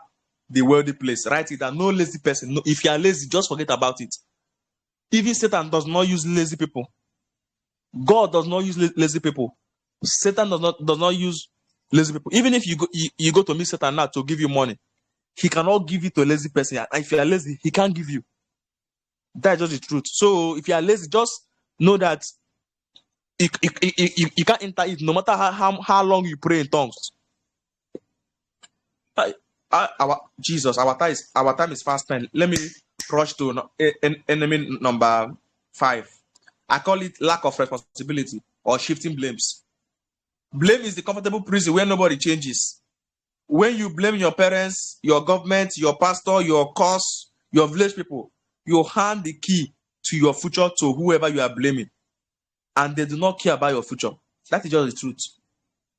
the wealthy place. Write it down. No lazy person. No, if you are lazy, just forget about it. Even Satan does not use lazy people. God does not use lazy people. Satan does not use lazy people. Even if you go to meet Satan now to give you money, he cannot give it to a lazy person. And if you are lazy, he can't give you. That's just the truth. So if you are lazy, just know that you can't enter it no matter how long you pray in tongues. Our time is fast spent. Let me rush to enemy number 5. I call it lack of responsibility or shifting blames. Blame is the comfortable prison where nobody changes. When you blame your parents, your government, your pastor, your cause, your village people, you hand the key to your future to whoever you are blaming, and they do not care about your future. That is just the truth.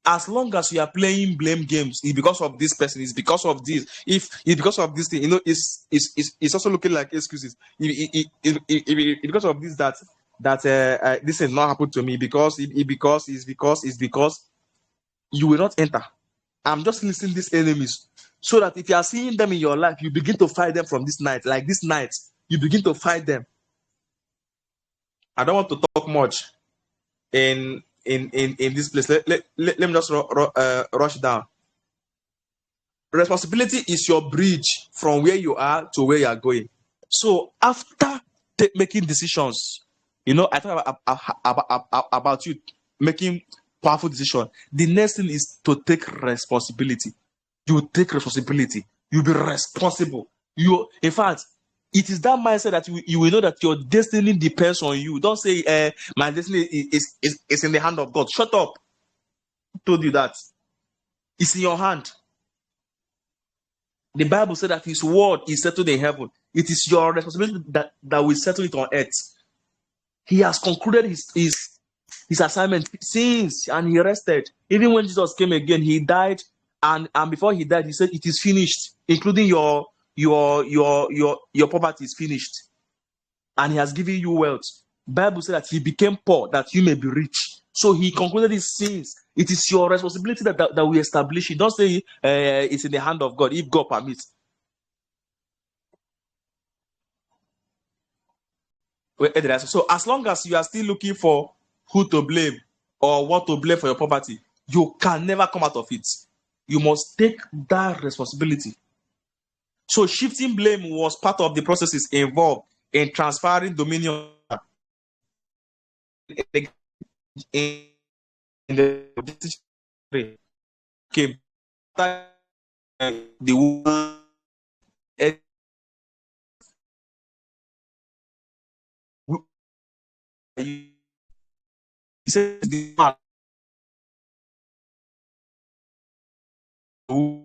As long as you are playing blame games, it's because of this person, it's because of this, if it's because of this thing, it's also looking like excuses. It's because of this that this has not happened to me, because you will not enter. I'm just listing these enemies so that if you are seeing them in your life, you begin to fight them from this night. Like this night, you begin to fight them. I don't want to talk much in this place. Let me just rush down. Responsibility is your bridge from where you are to where you are going. So after making decisions, I talk about you making powerful decision. The next thing is to take responsibility. You take responsibility. You be responsible. In fact, it is that mindset that you will know that your destiny depends on you. Don't say, my destiny is in the hand of God. Shut up. Who told you that? It's in your hand. The Bible said that his word is settled in heaven. It is your responsibility that will settle it on earth. He has concluded his assignment since, and he rested. Even when Jesus came again, he died and before he died, he said, "It is finished," including your poverty is finished, and he has given you wealth. Bible said that he became poor that you may be rich. So he concluded his sins. It is your responsibility that we establish it. Don't say it's in the hand of God if God permits. So as long as you are still looking for who to blame or what to blame for your poverty, you can never come out of it. You must take that responsibility. So shifting blame was part of the processes involved in transferring dominion in the came the woman. He says the man who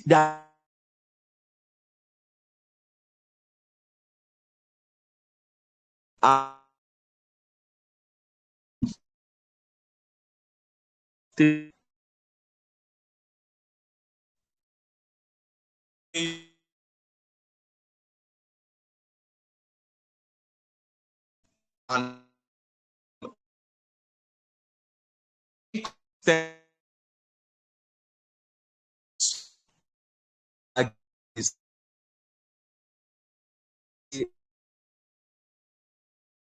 that and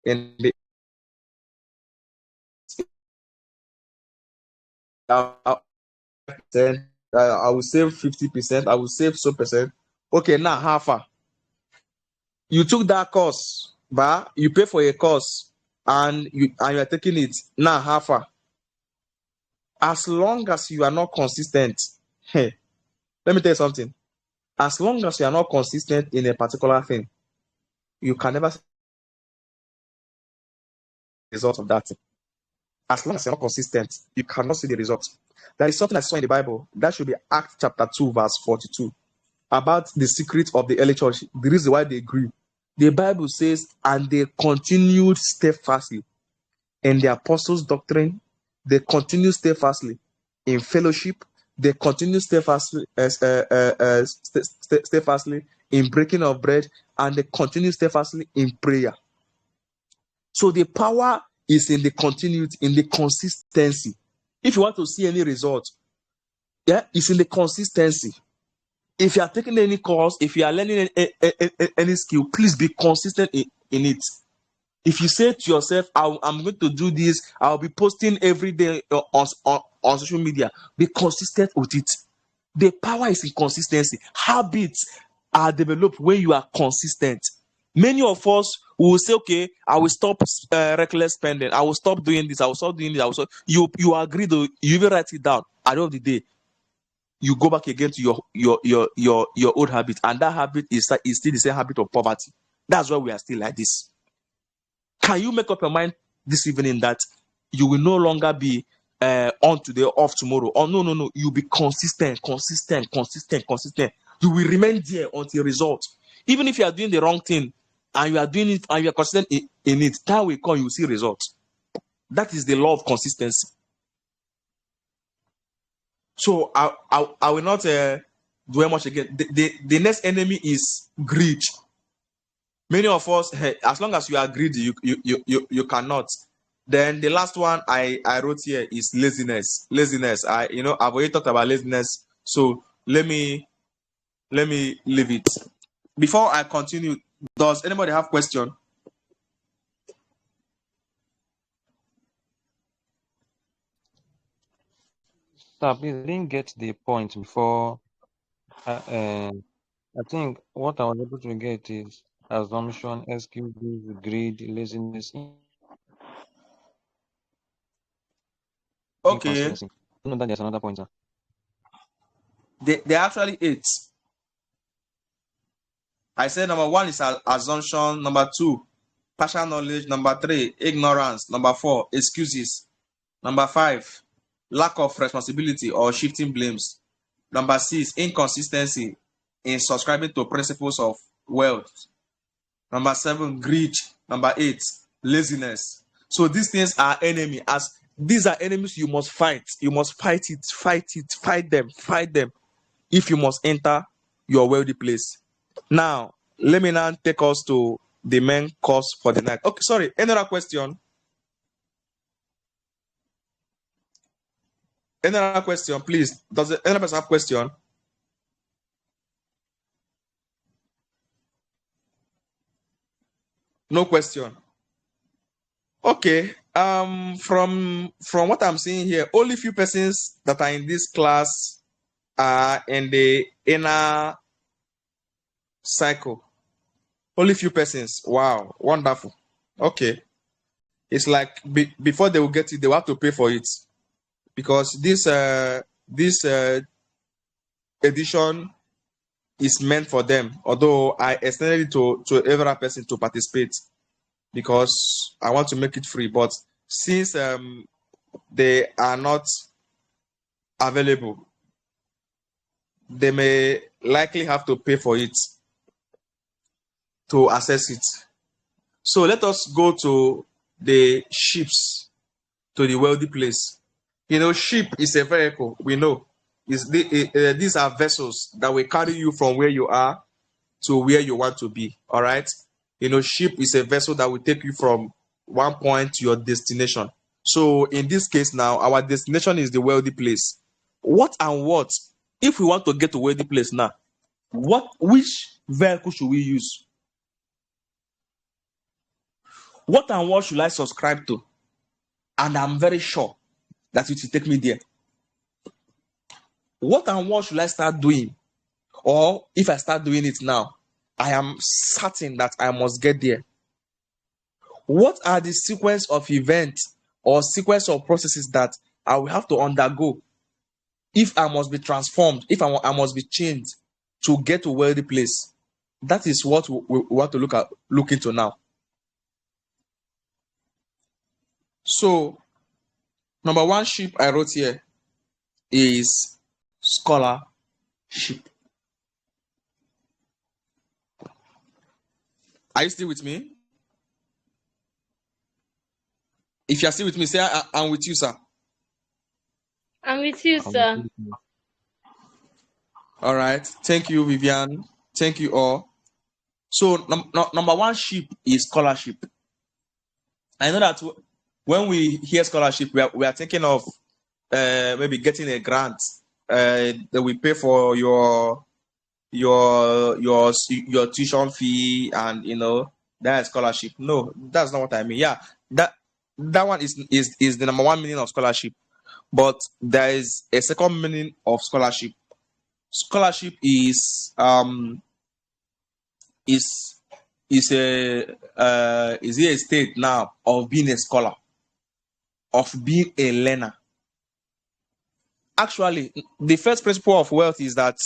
and the, I will save 50%. I will save so percent. Okay, now how far? You took that course, but you pay for a course, and you are taking it. Now how far? As long as you are not consistent, let me tell you something. As long as you are not consistent in a particular thing, you can never see the result of that thing. As long as you're not consistent, you cannot see the result. There is something I saw in the Bible that should be Acts chapter 2, verse 42, about the secret of the early church. The reason why they grew. The Bible says, and they continued steadfastly in the apostles' doctrine. They continued steadfastly in fellowship. They continued steadfastly in breaking of bread, and they continued steadfastly in prayer. So the power is in the continuity, in the consistency. If you want to see any result, it's in the consistency. If you are taking any course, if you are learning any skill, please be consistent in it. If you say to yourself, I'm going to do this, I'll be posting every day on social media, be consistent with it. The power is in consistency. Habits are developed when you are consistent. Many of us will say, okay, I will stop reckless spending. I will stop doing this. I will stop doing this. You agree, though, you even write it down. At the end of the day, you go back again to your old habit, and that habit is still the same habit of poverty. That's why we are still like this. Can you make up your mind this evening that you will no longer be on today, off tomorrow? Oh, no. You'll be consistent. You will remain there until result. Even if you are doing the wrong thing and you are doing it and you are consistent in it, time will come, you will see results. That is the law of consistency. So I will not dwell much again. The next enemy is greed. Many of us, as long as you are greedy, you cannot. Then the last one I wrote here is laziness. Laziness. I've already talked about laziness. So let me leave it. Before I continue, does anybody have question? Sir, please, I didn't get the point before. I think what I was able to get is assumption, excuses, greed, laziness, Okay. inconsistency. I know that there's another point, sir. They actually 8. I said number 1 is assumption. Number 2, partial knowledge. Number 3, ignorance. Number 4, excuses. Number 5, lack of responsibility or shifting blames. Number 6, inconsistency in subscribing to principles of wealth. Number 7, greed. Number 8, laziness. So these things are enemy. As these are enemies, you must fight. You must fight it, fight them. If you must enter your wealthy place. Now, let me now take us to the main course for the night. Okay, sorry. Another question? Another question, please. Does another person have question? No question. Okay. From what I'm seeing here, only few persons that are in this class are in the inner cycle. Only few persons. Wow, wonderful. Okay. It's like before they will get it, they will have to pay for it, because this edition is meant for them. Although I extended it to every person to participate, because I want to make it free. But since they are not available, they may likely have to pay for it to access it. So let us go to the ships, to the wealthy place. You know, ship is a vehicle. We know these are vessels that will carry you from where you are to where you want to be. All right. You know, ship is a vessel that will take you from one point to your destination. So in this case now, our destination is the wealthy place. What and what, if we want to get to wealthy place now, which vehicle should we use? What and what should I subscribe to? And I'm very sure that it will take me there. What and what should I start doing? Or if I start doing it now, I am certain that I must get there. What are the sequence of events or sequence of processes that I will have to undergo if I must be transformed, if I must be changed to get to a wealthy place? That is what we want to look into now. So, number one ship I wrote here is scholarship. Are you still with me? If you are still with me, say I'm with you, sir. I'm with you, sir. All right. Thank you, Vivian. Thank you all. So, number one ship is scholarship. I know that when we hear scholarship, we are thinking of maybe getting a grant that we pay for your tuition fee, and that is scholarship. No, that's not what I mean. Yeah, that one is the number one meaning of scholarship, but there is a second meaning of scholarship. Scholarship is a state now of being a scholar, of being a learner. Actually, the first principle of wealth is that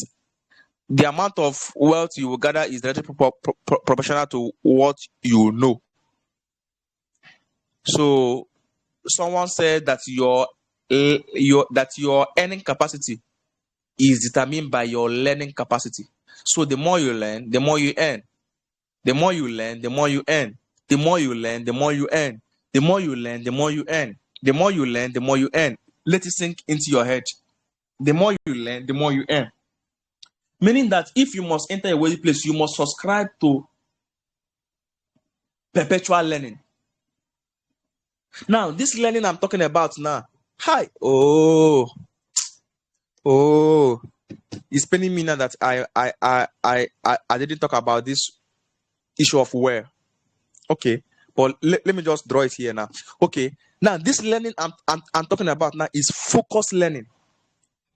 the amount of wealth you will gather is directly proportional to what you know. So, someone said that your earning capacity is determined by your learning capacity. So, the more you learn, the more you earn. The more you learn, the more you earn. The more you learn, the more you earn. The more you learn, the more you earn. The more you learn, the more you earn. Let it sink into your head. The more you learn, the more you earn. Meaning that if you must enter a wealthy place, you must subscribe to perpetual learning. Now, this learning I'm talking about now, it's paining me now that I didn't talk about this issue of where. Okay, but let me just draw it here now. Okay, now this learning I'm talking about now is focused learning,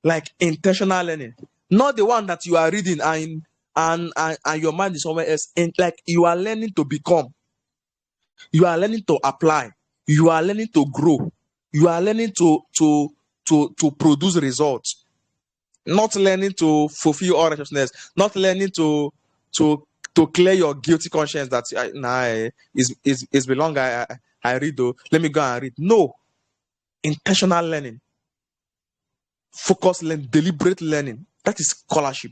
like intentional learning, not the one that you are reading and your mind is somewhere else. And like you are learning to become, you are learning to apply, you are learning to grow, you are learning to produce results, not learning to fulfill all righteousness, not learning to clear your guilty conscience that it's been long I read though. Let me go and read. No, intentional learning, focused learning, deliberate learning. That is scholarship.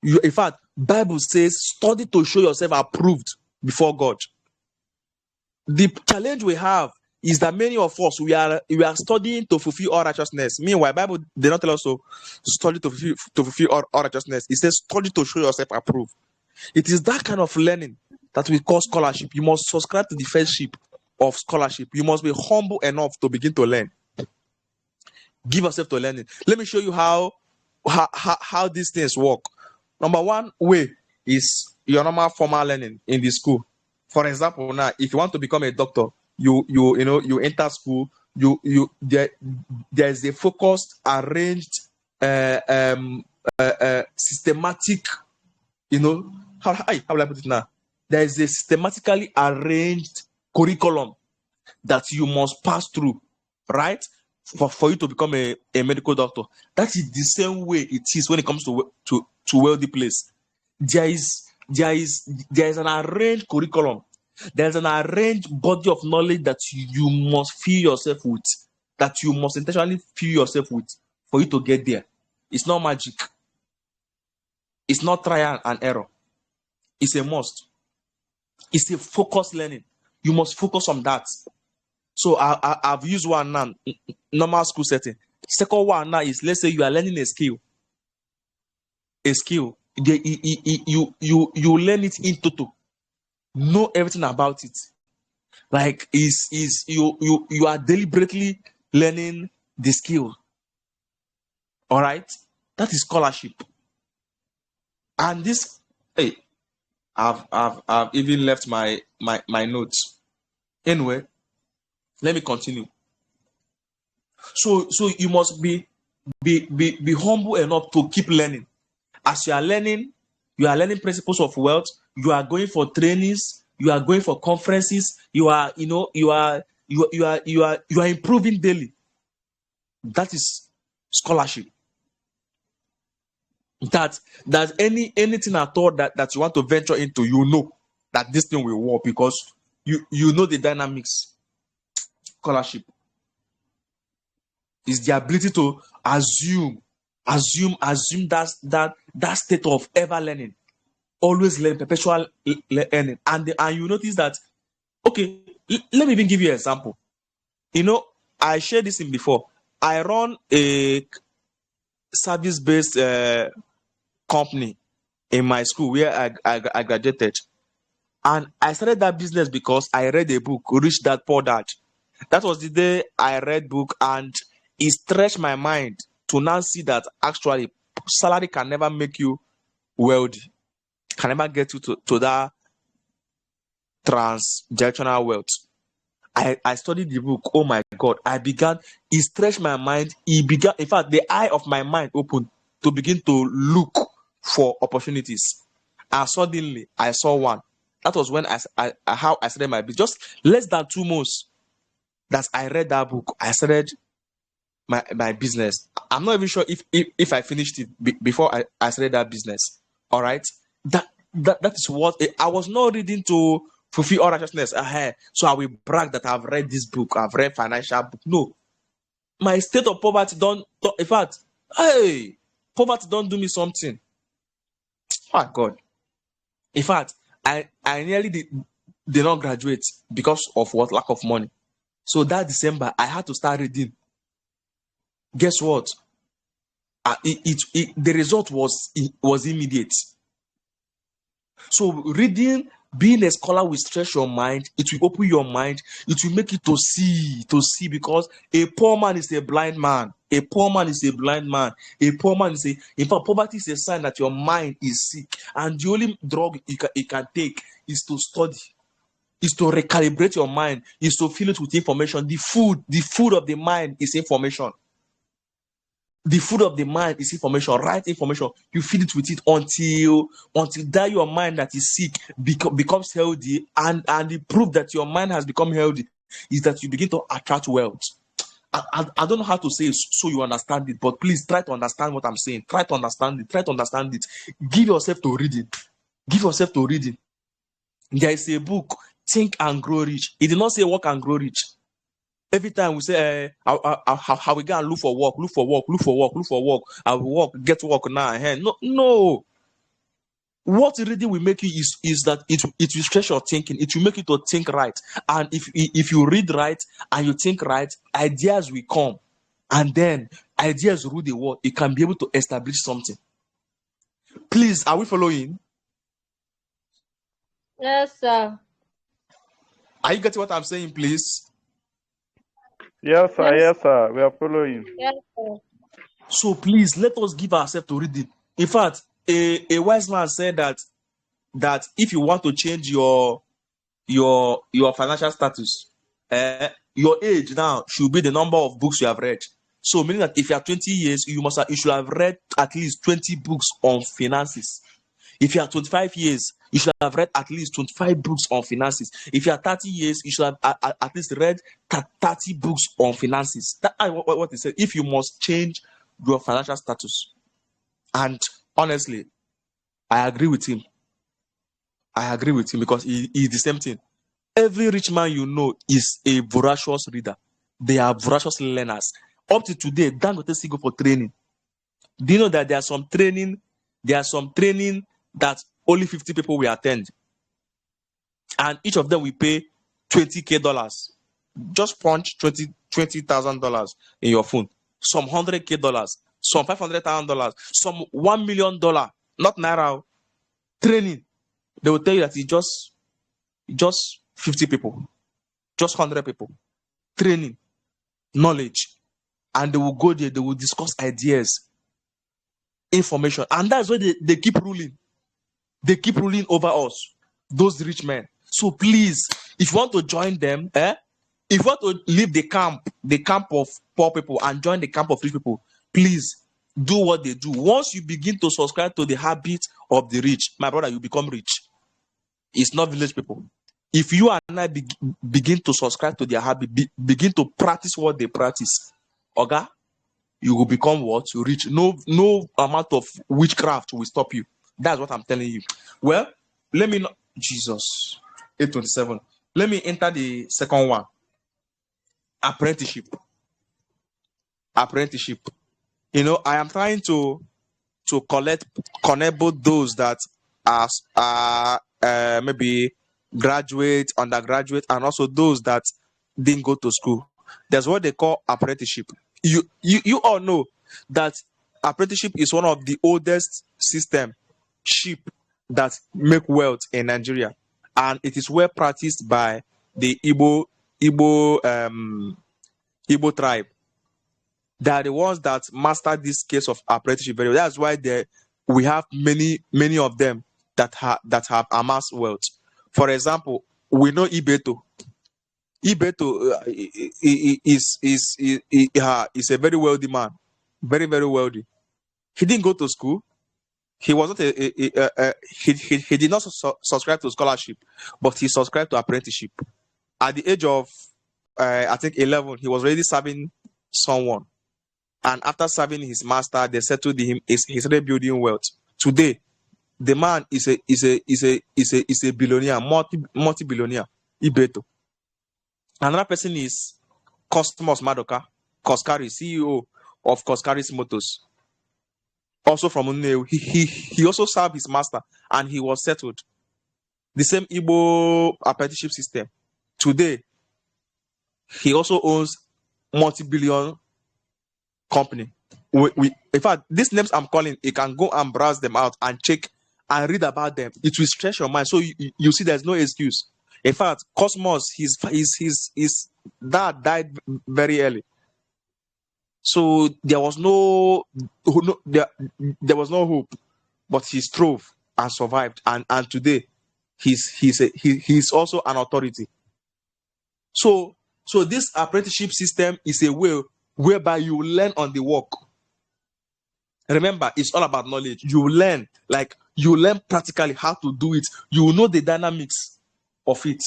In fact, Bible says, study to show yourself approved before God. the challenge we have is that many of us we are studying to fulfill all righteousness. Meanwhile, Bible did not tell us to study to fulfill all righteousness. It says study to show yourself approved. It is that kind of learning that we call scholarship. You must subscribe to the fellowship of scholarship. You must be humble enough to begin to learn. Give yourself to learning. Let me show you how these things work. Number one way is your normal formal learning in the school. For example, now if you want to become a doctor, you enter school. There's a focused, arranged, systematic. How will I put it now? There is a systematically arranged curriculum that you must pass through, right? For you to become a medical doctor. That is the same way it is when it comes to wealthy place. There is an arranged curriculum. There's an arranged body of knowledge that you must fill yourself with, that you must intentionally fill yourself with for you to get there. It's not magic. It's not trial and error. It's a must. It's a focused learning. You must focus on that. So I've used one now, normal school setting. Second one now is, let's say you are learning a skill. You learn it in total. Know everything about it. Like you are deliberately learning the skill. All right, that is scholarship. And this, I've even left my notes. Anyway, let me continue. So you must be humble enough to keep learning. As you are learning principles of wealth. You are going for trainings. You are going for conferences. You are improving daily. That is scholarship. That anything at all that you want to venture into, you know that this thing will work because you know the dynamics. Scholarship is the ability to assume that state of ever learning, always learn, perpetual learning, and you notice that. Okay, let me even give you an example. I shared this in before. I run a service-based company in my school where I graduated, and I started that business because I read a book, Rich Dad Poor Dad. That was the day I read book, and it stretched my mind to now see that actually salary can never make you wealthy, can never get you to that transgenerational wealth. I studied the book. Oh my God. It stretched my mind. In fact, the eye of my mind opened to begin to look for opportunities. And suddenly I saw one. That was when I started my business. Just less than 2 months that I read that book, I started my business. I'm not even sure if I finished it before I started that business. All right. That is what I was not reading to fulfill all righteousness. So I will brag that I've read this book. I've read financial book. No, my state of poverty don't. In fact, poverty don't do me something. Oh God. In fact, I nearly did not graduate because of what? Lack of money. So that December, I had to start reading. Guess what? The result was immediate. So reading, being a scholar will stretch your mind. It will open your mind. It will make you to see, because a poor man is a blind man. A poor man is a blind man. A poor man is in fact, poverty is a sign that your mind is sick. And the only drug you can take is to study, is to recalibrate your mind, is to fill it with information. The food of the mind is information. The food of the mind is information, right information. You feed it with it until that your mind that is sick becomes healthy, and the proof that your mind has become healthy is that you begin to attract wealth. I don't know how to say it so you understand it, but please try to understand what I'm saying. Try to understand it. Give yourself to reading. There is a book, Think and Grow Rich. It did not say work and grow rich. Every time we say, how we go and look for work. I will work, get work now. No. What reading will make you is that it will stretch your thinking. It will make you to think right. And if you read right and you think right, ideas will come. And then ideas rule the world. You can be able to establish something. Please, are we following? Yes, sir. Are you getting what I'm saying, please? Yes, sir. Yes. Yes, sir. We are following. Yes, sir. So please let us give ourselves to reading. In fact, a wise man said that if you want to change your financial status, your age now should be the number of books you have read. So meaning that if you are 20 years, you should have read at least 20 books on finances. If you are 25 years, you should have read at least 25 books on finances. If you are 30 years, you should have at least read 30 books on finances. That's what he said. If you must change your financial status. And honestly, I agree with him. I agree with him because he is the same thing. Every rich man you know is a voracious reader. They are voracious learners. Up to today, Dangote still go for training. Do you know that there are some training that only 50 people will attend? And each of them will pay $20,000. Just punch $20,000 in your phone. Some $100,000, some $500,000, some $1 million, not naira. Training. They will tell you that it's just 50 people, just 100 people. Training, knowledge. And they will go there, they will discuss ideas, information. And that's why they keep ruling. They keep ruling over us, those rich men. So please, if you want to join them, if you want to leave the camp of poor people and join the camp of rich people, please do what they do. Once you begin to subscribe to the habit of the rich, my brother, you become rich. It's not village people. If you and I begin to subscribe to their habit, begin to practice what they practice, Oga, you will become what? Rich. No amount of witchcraft will stop you. That's what I'm telling you. Well, let me not. Jesus. 8:27. Let me enter the second one. Apprenticeship. You know, I am trying to connect both those that are maybe graduate, undergraduate, and also those that didn't go to school. There's what they call apprenticeship. You all know that apprenticeship is one of the oldest system that make wealth in Nigeria, and it is well practiced by the Igbo tribe. They are the ones that master this case of apprenticeship very well. That's why we have many of them that have amassed wealth. For example, we know Ibeto. Ibeto is a very wealthy man, very very wealthy. He didn't go to school. He was not he did not subscribe to scholarship, but he subscribed to apprenticeship. At the age of I think 11, he was already serving someone, and after serving his master, they settled him. He's already building wealth. Today, the man is a billionaire, multi-billionaire. Ibeto. Another person is Cosmos Madoka, Koskari, CEO of Koskari's Motors. Also from Uneo. He also served his master and he was settled. The same Igbo apprenticeship system. Today, he also owns multi-billion company. In fact, these names I'm calling, you can go and browse them out and check and read about them. It will stretch your mind. So you see there's no excuse. In fact, Cosmos, his dad died very early. So there was no hope, but he strove and survived. And today, he's also an authority. So this apprenticeship system is a way whereby you learn on the work. Remember, it's all about knowledge. You learn practically how to do it. You know the dynamics of it.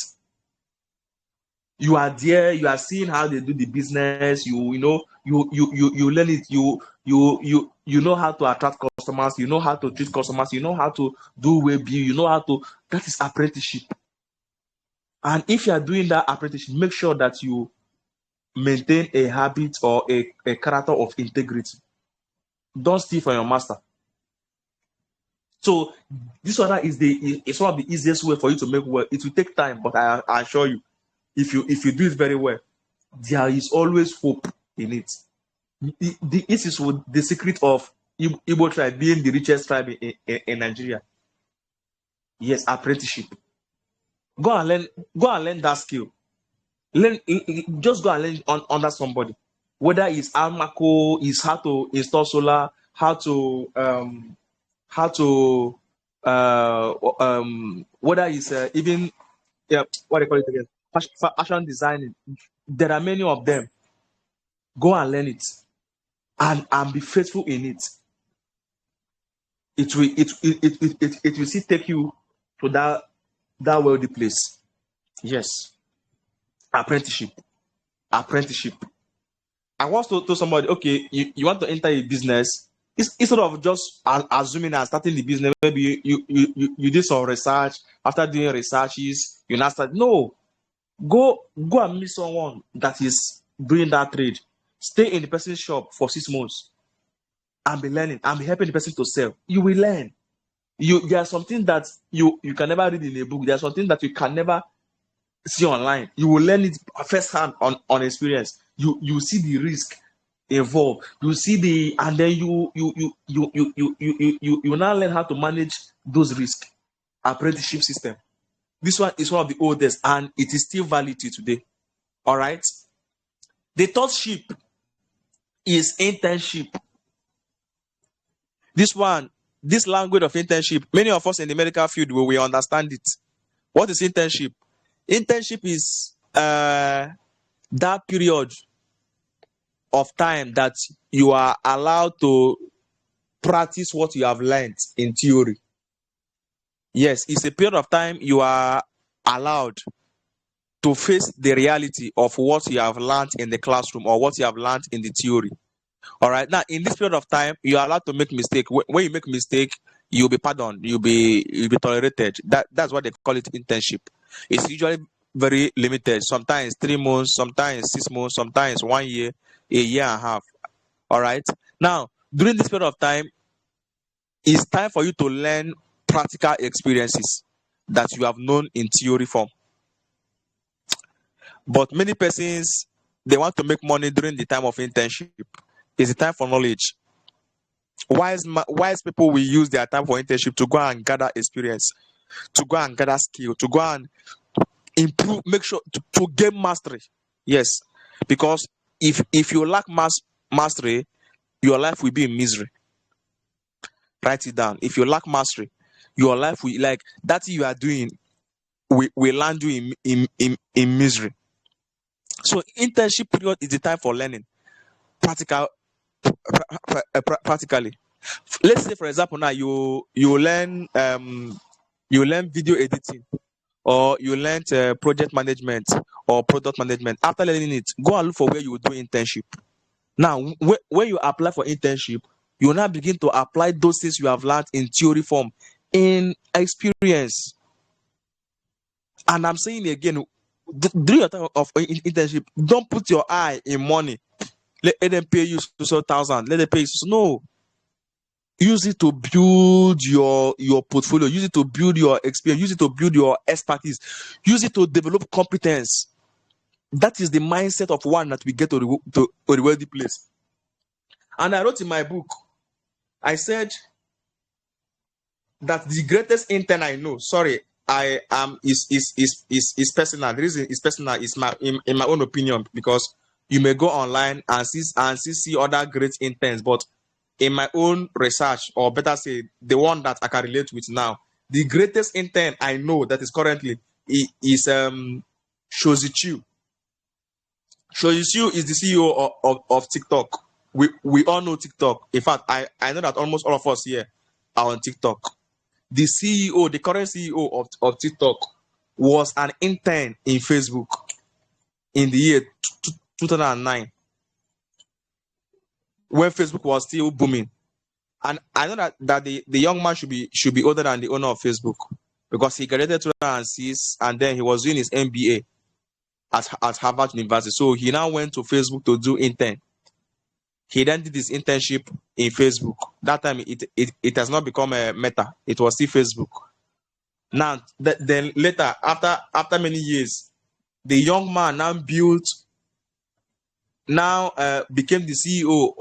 You are there. You are seeing how they do the business. You learn it. You know how to attract customers. You know how to treat customers. You know how to do web view. You know how to. That is apprenticeship. And if you are doing that apprenticeship, make sure that you maintain a habit or a character of integrity. Don't steal from your master. So this one is one of the easiest way for you to make wealth. It will take time, but I assure you, if you do it very well, there is always hope in it. This is the secret of Igbo tribe being the richest tribe in Nigeria. Yes, apprenticeship. Go and learn that skill. Just go and learn under somebody. Whether it's Almaco, is how to install solar, how to whether it's even what they call it again, fashion designing. There are many of them. Go and learn it, and be faithful in it. It will still take you to that wealthy place. Yes, apprenticeship. I once told somebody, okay, you want to enter a business. Instead of just assuming and starting the business, maybe you did some research. After doing researches, you now start. No, go and meet someone that is doing that trade. Stay in the person's shop for 6 months and be learning and be helping the person to sell. You will learn. There are something that you can never read in a book. There are something that you can never see online. You will learn it firsthand on experience. You see the risk involved. You see and then you now learn how to manage those risks. Apprenticeship system. This one is one of the oldest, and it is still valid to today. All right. The third ship is internship. This language of internship, many of us in the medical field will understand it. What is internship? Internship is that period of time that you are allowed to practice what you have learned in theory. Yes, it's a period of time you are allowed to face the reality of what you have learned in the classroom or what you have learned in the theory. All right. Now, in this period of time, you are allowed to make mistake. When you make mistake, you'll be pardoned. You'll be tolerated. That's what they call it, internship. It's usually very limited. Sometimes 3 months, sometimes 6 months, sometimes 1 year, a year and a half. All right. Now, during this period of time, it's time for you to learn practical experiences that you have known in theory form. But many persons, they want to make money during the time of internship. It's a time for knowledge. Wise people will use their time for internship to go and gather experience, to go and gather skill, to go and improve, make sure to gain mastery. Yes, because if you lack mastery, your life will be in misery. Write it down. If you lack mastery, your life will, like that you are doing, will land you in misery. So practically. Let's say, for example, now you learn video editing, or you learn project management or product management. After learning it, go and look for where you will do internship. Now, when you apply for internship, you will now begin to apply those things you have learned in theory form in experience. And I'm saying again, during your time of internship, don't put your eye in money. Let them pay you 1,000. Let them pay you. No. Use it to build your portfolio. Use it to build your experience. Use it to build your expertise. Use it to develop competence. That is the mindset of one that we get to the wealthy place. And I wrote in my book, I said that the greatest intern I know, I am is personal. The reason is personal is in my own opinion, because you may go online and see other great interns, but in my own research, or better say, the one that I can relate with now, the greatest intern I know that is currently is Shozi Chiu. Shozi Chiu is the CEO of TikTok. We all know TikTok. In fact, I know that almost all of us here are on TikTok. The current CEO of TikTok was an intern in Facebook in the year 2009, when Facebook was still booming. And I know that the young man should be older than the owner of Facebook, because he graduated 2006 and then he was doing his MBA at Harvard University. So he now went to Facebook to do intern. He then did his internship in Facebook. That time it has not become a Meta. It was still Facebook. Now, then later, after many years, the young man became the CEO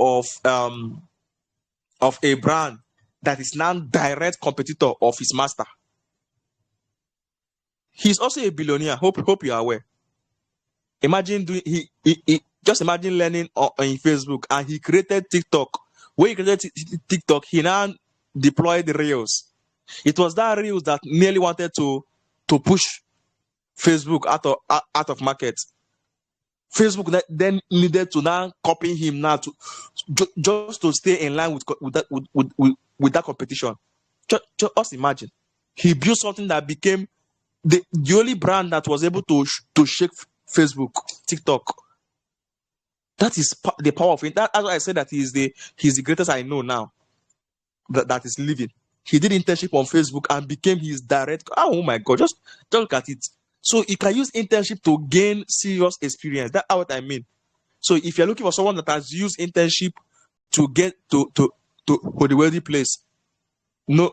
of a brand that is now direct competitor of his master. He's also a billionaire. Hope you are aware. Imagine just imagine learning on Facebook, and he created TikTok. When he created TikTok, he now deployed the Reels. It was that Reels that nearly wanted to push Facebook out of market. Facebook then needed to now copy him now just to stay in line with that competition. Just imagine, he built something that became the only brand that was able to shake Facebook, TikTok. That is the power of it. That's why I say that he's the greatest I know now that is living. He did internship on Facebook and became his direct. Oh my God, just look at it. So you can use internship to gain serious experience. That's what I mean. So if you're looking for someone that has used internship to get to the wealthy place, know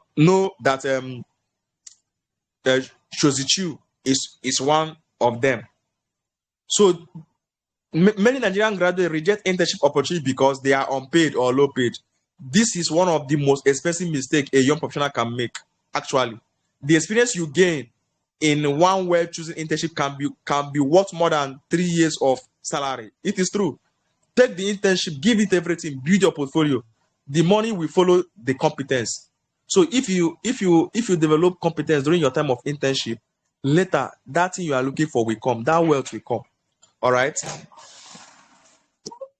that Shozichu is one of them. So many Nigerian graduates reject internship opportunity because they are unpaid or low paid. This is one of the most expensive mistakes a young professional can make. Actually, the experience you gain in one well-chosen internship can be worth more than 3 years of salary. It is true. Take the internship, give it everything, build your portfolio. The money will follow the competence. So if you develop competence during your time of internship, later that thing you are looking for will come. That wealth will come. All right.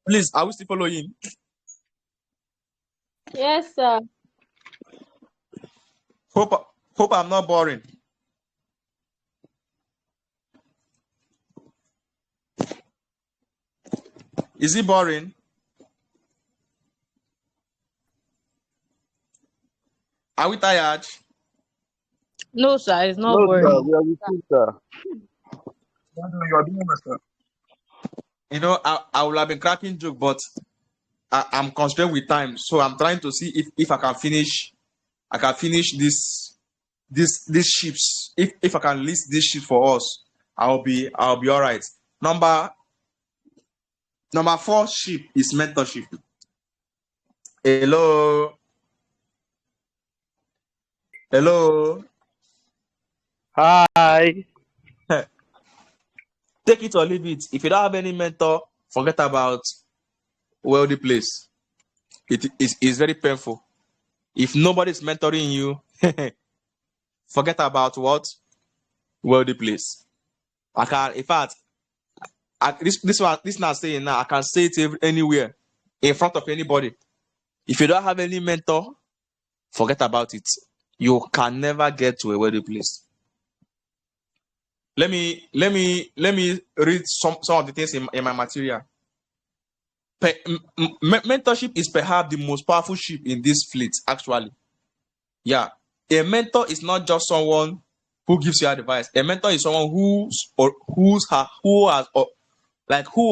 Please, are we still following? Yes, sir. Hope I'm not boring. Is it boring? Are we tired? No, sir, it's not No, boring. sir, we are with you, sir. You are doing it, sir. You know, I will have been cracking joke, but I'm constrained with time, so I'm trying to see if I can finish. I can finish these ships. If I can list this ship for us, I'll be all right. Number 4 ship is mentorship. Hello. Hi. Take it or leave it. If you don't have any mentor, forget about wealthy place. It is very painful. If nobody is mentoring you, forget about what? Wealthy place. I can, in fact, this not saying now. I can say it anywhere, in front of anybody. If you don't have any mentor, forget about it. You can never get to a wealthy place. Let me read some of the things in my material. Mentorship is perhaps the most powerful ship in this fleet, actually. Yeah. A mentor is not just someone who gives you advice. A mentor is someone who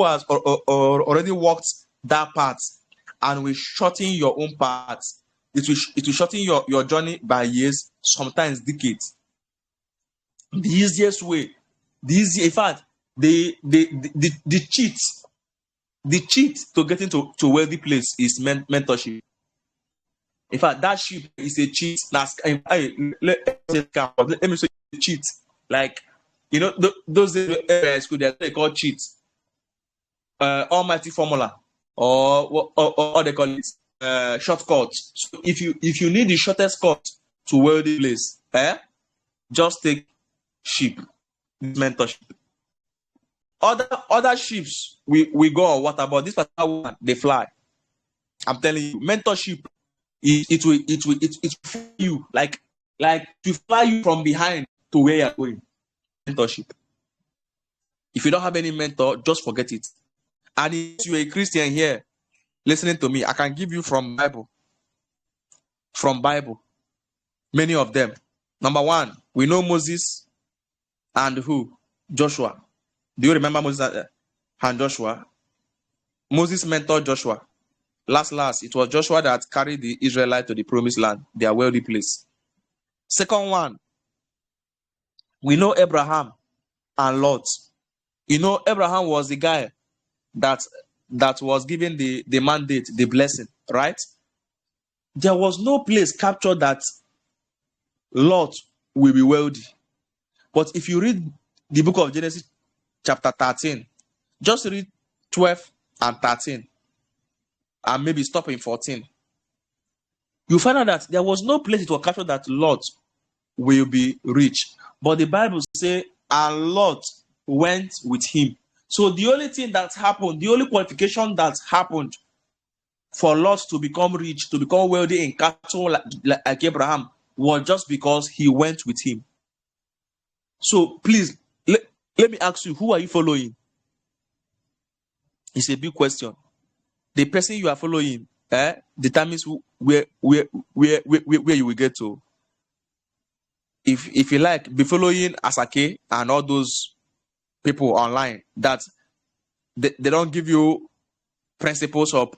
has already walked that path and will shorten your own path. It will shorten your journey by years, sometimes decades. The easiest way, in fact, the cheat to getting to wealthy place is mentorship. In fact, that ship is a cheat. Let me say cheat. Like, you know, those days school they call cheat. Almighty formula or they call it shortcut. So if you need the shortest cut to wealthy place, just take ship, mentorship. Other ships we go on water, but this particular one they fly. I'm telling you, mentorship it will fly you like to fly you from behind to where you're going. Mentorship. If you don't have any mentor, just forget it. And if you're a Christian here listening to me, I can give you from Bible. Many of them. Number 1, we know Moses and who? Joshua. Do you remember Moses and Joshua? Moses mentored Joshua. Last, it was Joshua that carried the Israelites to the promised land, their wealthy place. Second one, we know Abraham and Lot. You know, Abraham was the guy that was given the mandate, the blessing, right? There was no place captured that Lot will be wealthy. But if you read the book of Genesis chapter 13, just read 12 and 13, and maybe stop in 14, you find out that there was no place it was captured that Lot will be rich. But the Bible says, and Lot went with him. So the only thing that happened, the only qualification that happened for Lot to become rich, to become wealthy in cattle like Abraham, was just because he went with him. So please, let me ask you, who are you following? It's a big question. The person you are following determines where you will get to. If you like, be following Asake and all those people online that they don't give you principles or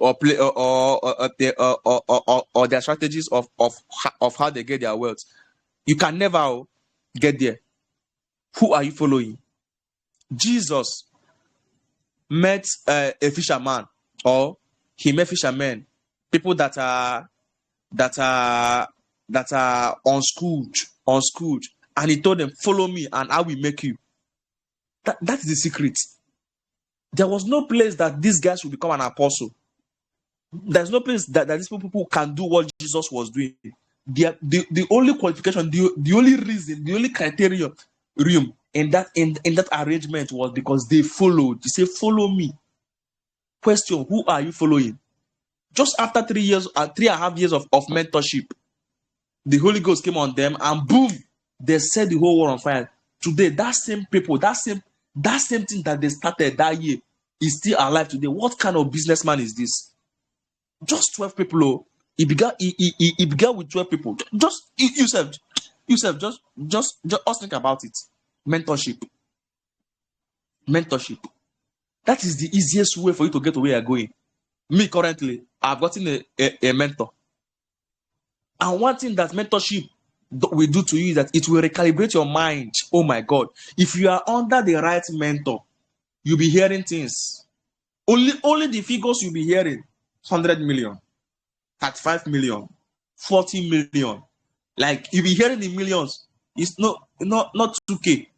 their strategies of how they get their wealth. You can never get there. Who are you following? Jesus met a fisherman, or he met fishermen, people that are unschooled, and he told them, "Follow me, and I will make you." That is the secret. There was no place that these guys will become an apostle. There's no place that these people can do what Jesus was doing. The only qualification, the only reason, the only criterion in that arrangement was because they followed. They say, "Follow me." Question: who are you following? Just after 3.5 years of mentorship, the Holy Ghost came on them, and boom, they set the whole world on fire. Today, that same people, that same thing that they started that year is still alive today. What kind of businessman is this? Just 12 people. Oh. He began with 12 people. Just yourself, just think about it. Mentorship. That is the easiest way for you to get to where you're going. Me currently, I've gotten a mentor. And one thing that mentorship will do to you is that it will recalibrate your mind. Oh my God. If you are under the right mentor, you'll be hearing things. Only the figures you'll be hearing: 100 million, 35 million, 40 million. Like, you'll be hearing the millions. It's not 2K.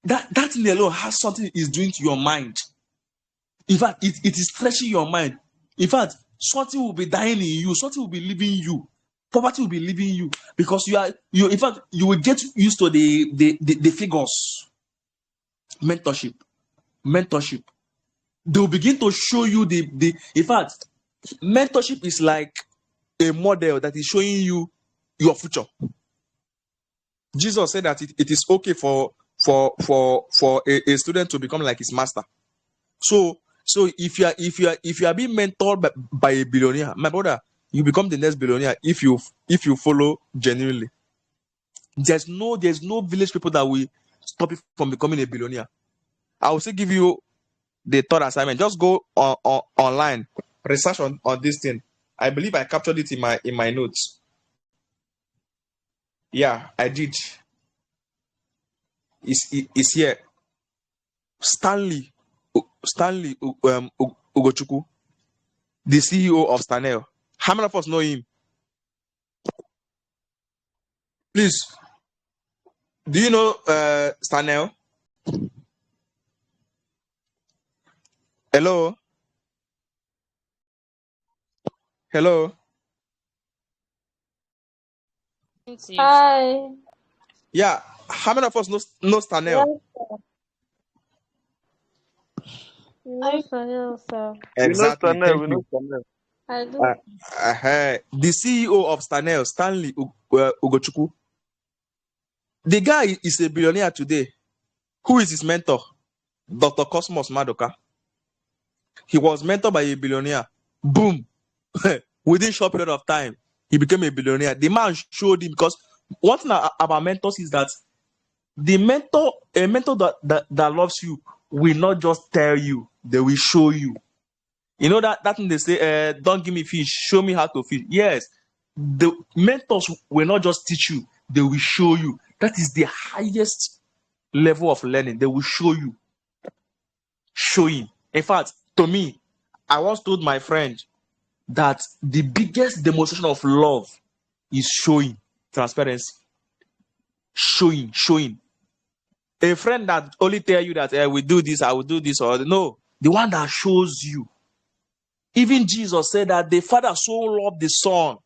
That thing alone has something is doing to your mind. In fact, it is stretching your mind. In fact, something will be dying in you, something will be leaving you, poverty will be leaving you, because you in fact, you will get used to the figures. Mentorship. They will begin to show you in fact, mentorship is like a model that is showing you your future. Jesus said that it is okay for a student to become like his master. So if you are being mentored by a billionaire, my brother, you become the next billionaire if you follow genuinely. There's no village people that will stop you from becoming a billionaire. I will still give you the third assignment. Just go online, research on this thing. I believe I captured it in my notes. Yeah, I did. It's here. Stanley Ugochukwu, the CEO of Stanel. How many of us know him? Please, do you know Stanel? Hello? Hi. Yeah. How many of us know Stanel? Yes, sir. Exactly. We know Thank Stanel. you. I do. The CEO of Stanel, Stanley Ugochukwu. The guy is a billionaire today. Who is his mentor? Dr. Cosmos Madoka. He was mentored by a billionaire. Boom. Within a short period of time, he became a billionaire. The man showed him, because one thing about mentors is that a mentor that loves you will not just tell you, they will show you. You know that thing they say, don't give me fish, show me how to fish. Yes, the mentors will not just teach you, they will show you. That is the highest level of learning. They will show you. Showing. In fact, to me, I once told my friend that the biggest demonstration of love is showing transparency. Showing. A friend that only tell you that we do this, I will do this, or no, the one that shows you. Even Jesus said that the Father so loved the Son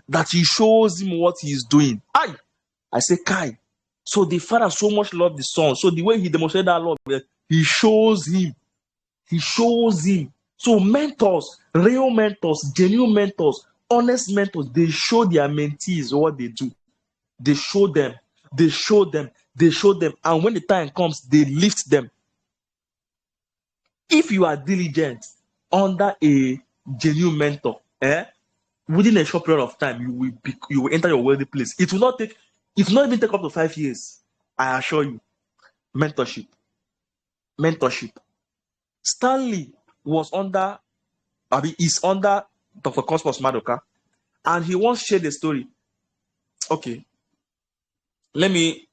that he shows him what he is doing. I say, Kai. So the Father so much loved the Son. So the way he demonstrated that love, he shows him. He shows him. So mentors, real mentors, genuine mentors, honest mentors, they show their mentees what they do. They show them. They show them. They show them. And when the time comes, they lift them. If you are diligent under a genuine mentor, within a short period of time, you will enter your wealthy place. It will not even take up to 5 years. I assure you. Mentorship. Stanley is under Dr. Cosmos Madoka, and he once shared a story. Okay, let me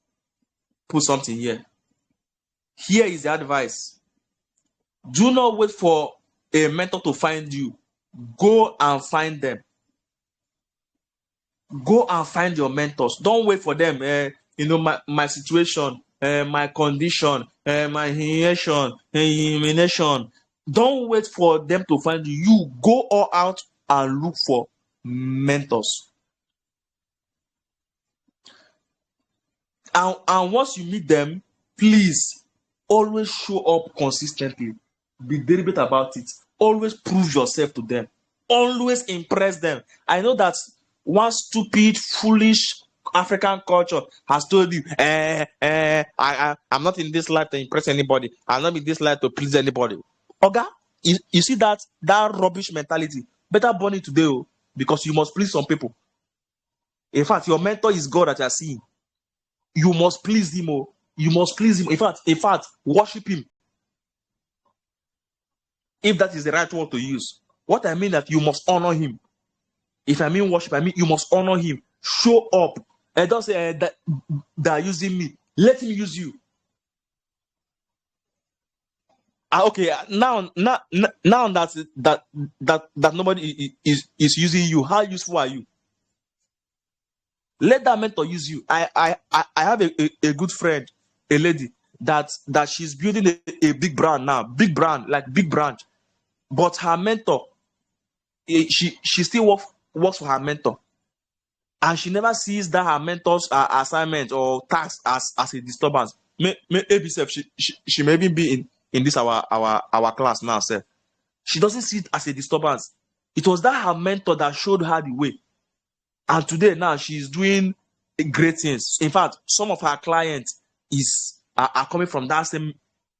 put something here. Here is the advice. Do not wait for a mentor to find you. Go and find them. Go and find your mentors. Don't wait for them. My situation, my condition, my elimination. Don't wait for them to find you. You go all out and look for mentors. And once you meet them, please always show up consistently. Be deliberate about it. Always prove yourself to them. Always impress them. I know that one stupid, foolish African culture has told you, I'm not in this life to impress anybody. I'm not in this life to please anybody. Oga, you see that rubbish mentality? Better burn it today, because you must please some people. In fact, your mentor is God that you are seeing. You must please him. You must please him. In fact, worship him. If that is the right word to use. What I mean that you must honor him. If I mean worship, I mean you must honor him. Show up. And don't say that they're using me. Let him use you. Okay, now that nobody is using you, how useful are you? Let that mentor use you. I have a good friend, a lady that she's building a big brand now, big brand. But her mentor, she still works for her mentor, and she never sees that her mentor's assignment or task as a disturbance. Maybe she may even be in this our class now, sir. She doesn't see it as a disturbance. It was that her mentor that showed her the way. And today now she's doing great things. In fact, some of her clients are coming from that same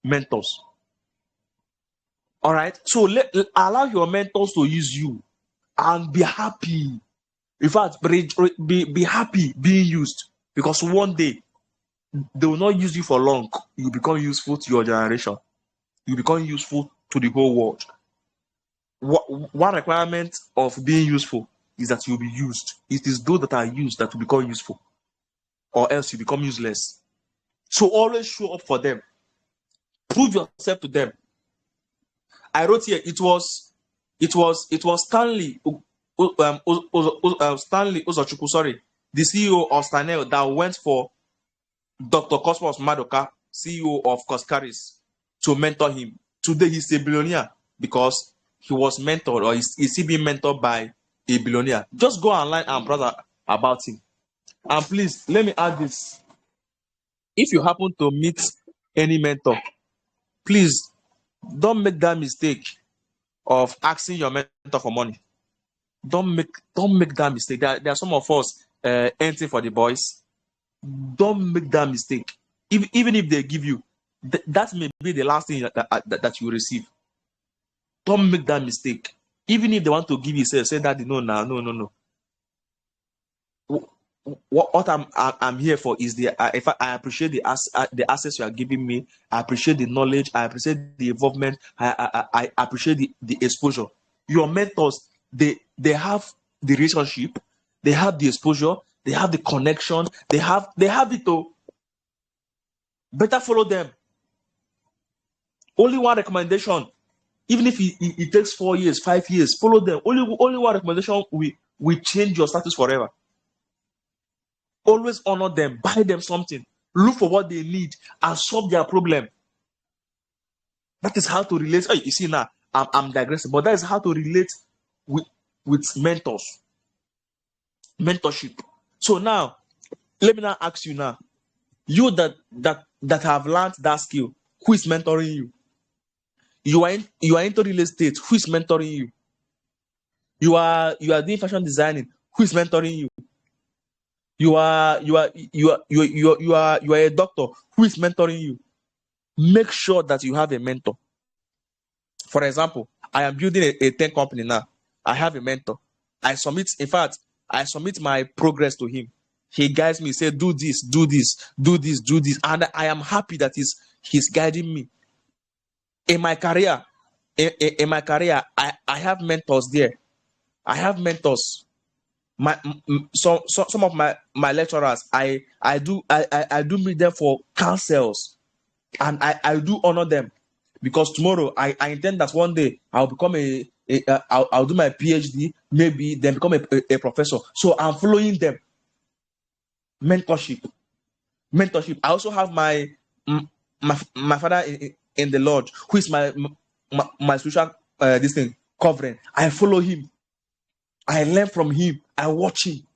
mentors. All right. So allow your mentors to use you and be happy. In fact, be happy being used, because one day they will not use you for long. You become useful to your generation. You become useful to the whole world. One requirement of being useful is that you'll be used. It is those that are used that will become useful, or else you become useless. So always show up for them. Prove yourself to them. I wrote here, it was Stanley Uzochukwu, the CEO of Stanel, that went for Dr. Cosmos Madoka, CEO of Coscaris, to mentor him. Today he's a billionaire because he was mentored, or is he being mentored by a billionaire? Just go online and browse about him. And please, let me add this. If you happen to meet any mentor, please don't make that mistake of asking your mentor for money. Don't make that mistake. There are some of us entering for the boys. Don't make that mistake. Even if they give you, that may be the last thing that you will receive. Don't make that mistake. Even if they want to give you, say that no. what I'm here for is in fact, I appreciate the access you are giving me. I appreciate the knowledge. I appreciate the involvement. I appreciate the exposure. Your mentors, they have the relationship, they have the exposure, they have the connection, they have it all. Better follow them. Only one recommendation, even if it takes 4 years, 5 years, follow them. Only one recommendation will change your status forever. Always honor them, buy them something, look for what they need, and solve their problem. That is how to relate. Oh, you see now, I'm digressing, but that is how to relate with mentors. Mentorship. So now, let me now ask you now, you that have learned that skill, who is mentoring you? You are into real estate, who is mentoring you? You are doing fashion designing, who is mentoring you? You are a doctor, who is mentoring you? Make sure that you have a mentor. For example, I am building a tech company now. I have a mentor. I submit my progress to him. He guides me, say, do this, do this, do this, do this. And I am happy that he's guiding me. In my career, I have mentors there. I have mentors. Some of my lecturers, I do meet them for counsels, and I do honor them, because tomorrow I intend that one day I'll become I'll do my PhD, maybe then become a professor. So I'm following them. Mentorship. I also have my father in the Lord, who is my spiritual covering. I follow him. I learn from him. I watch him.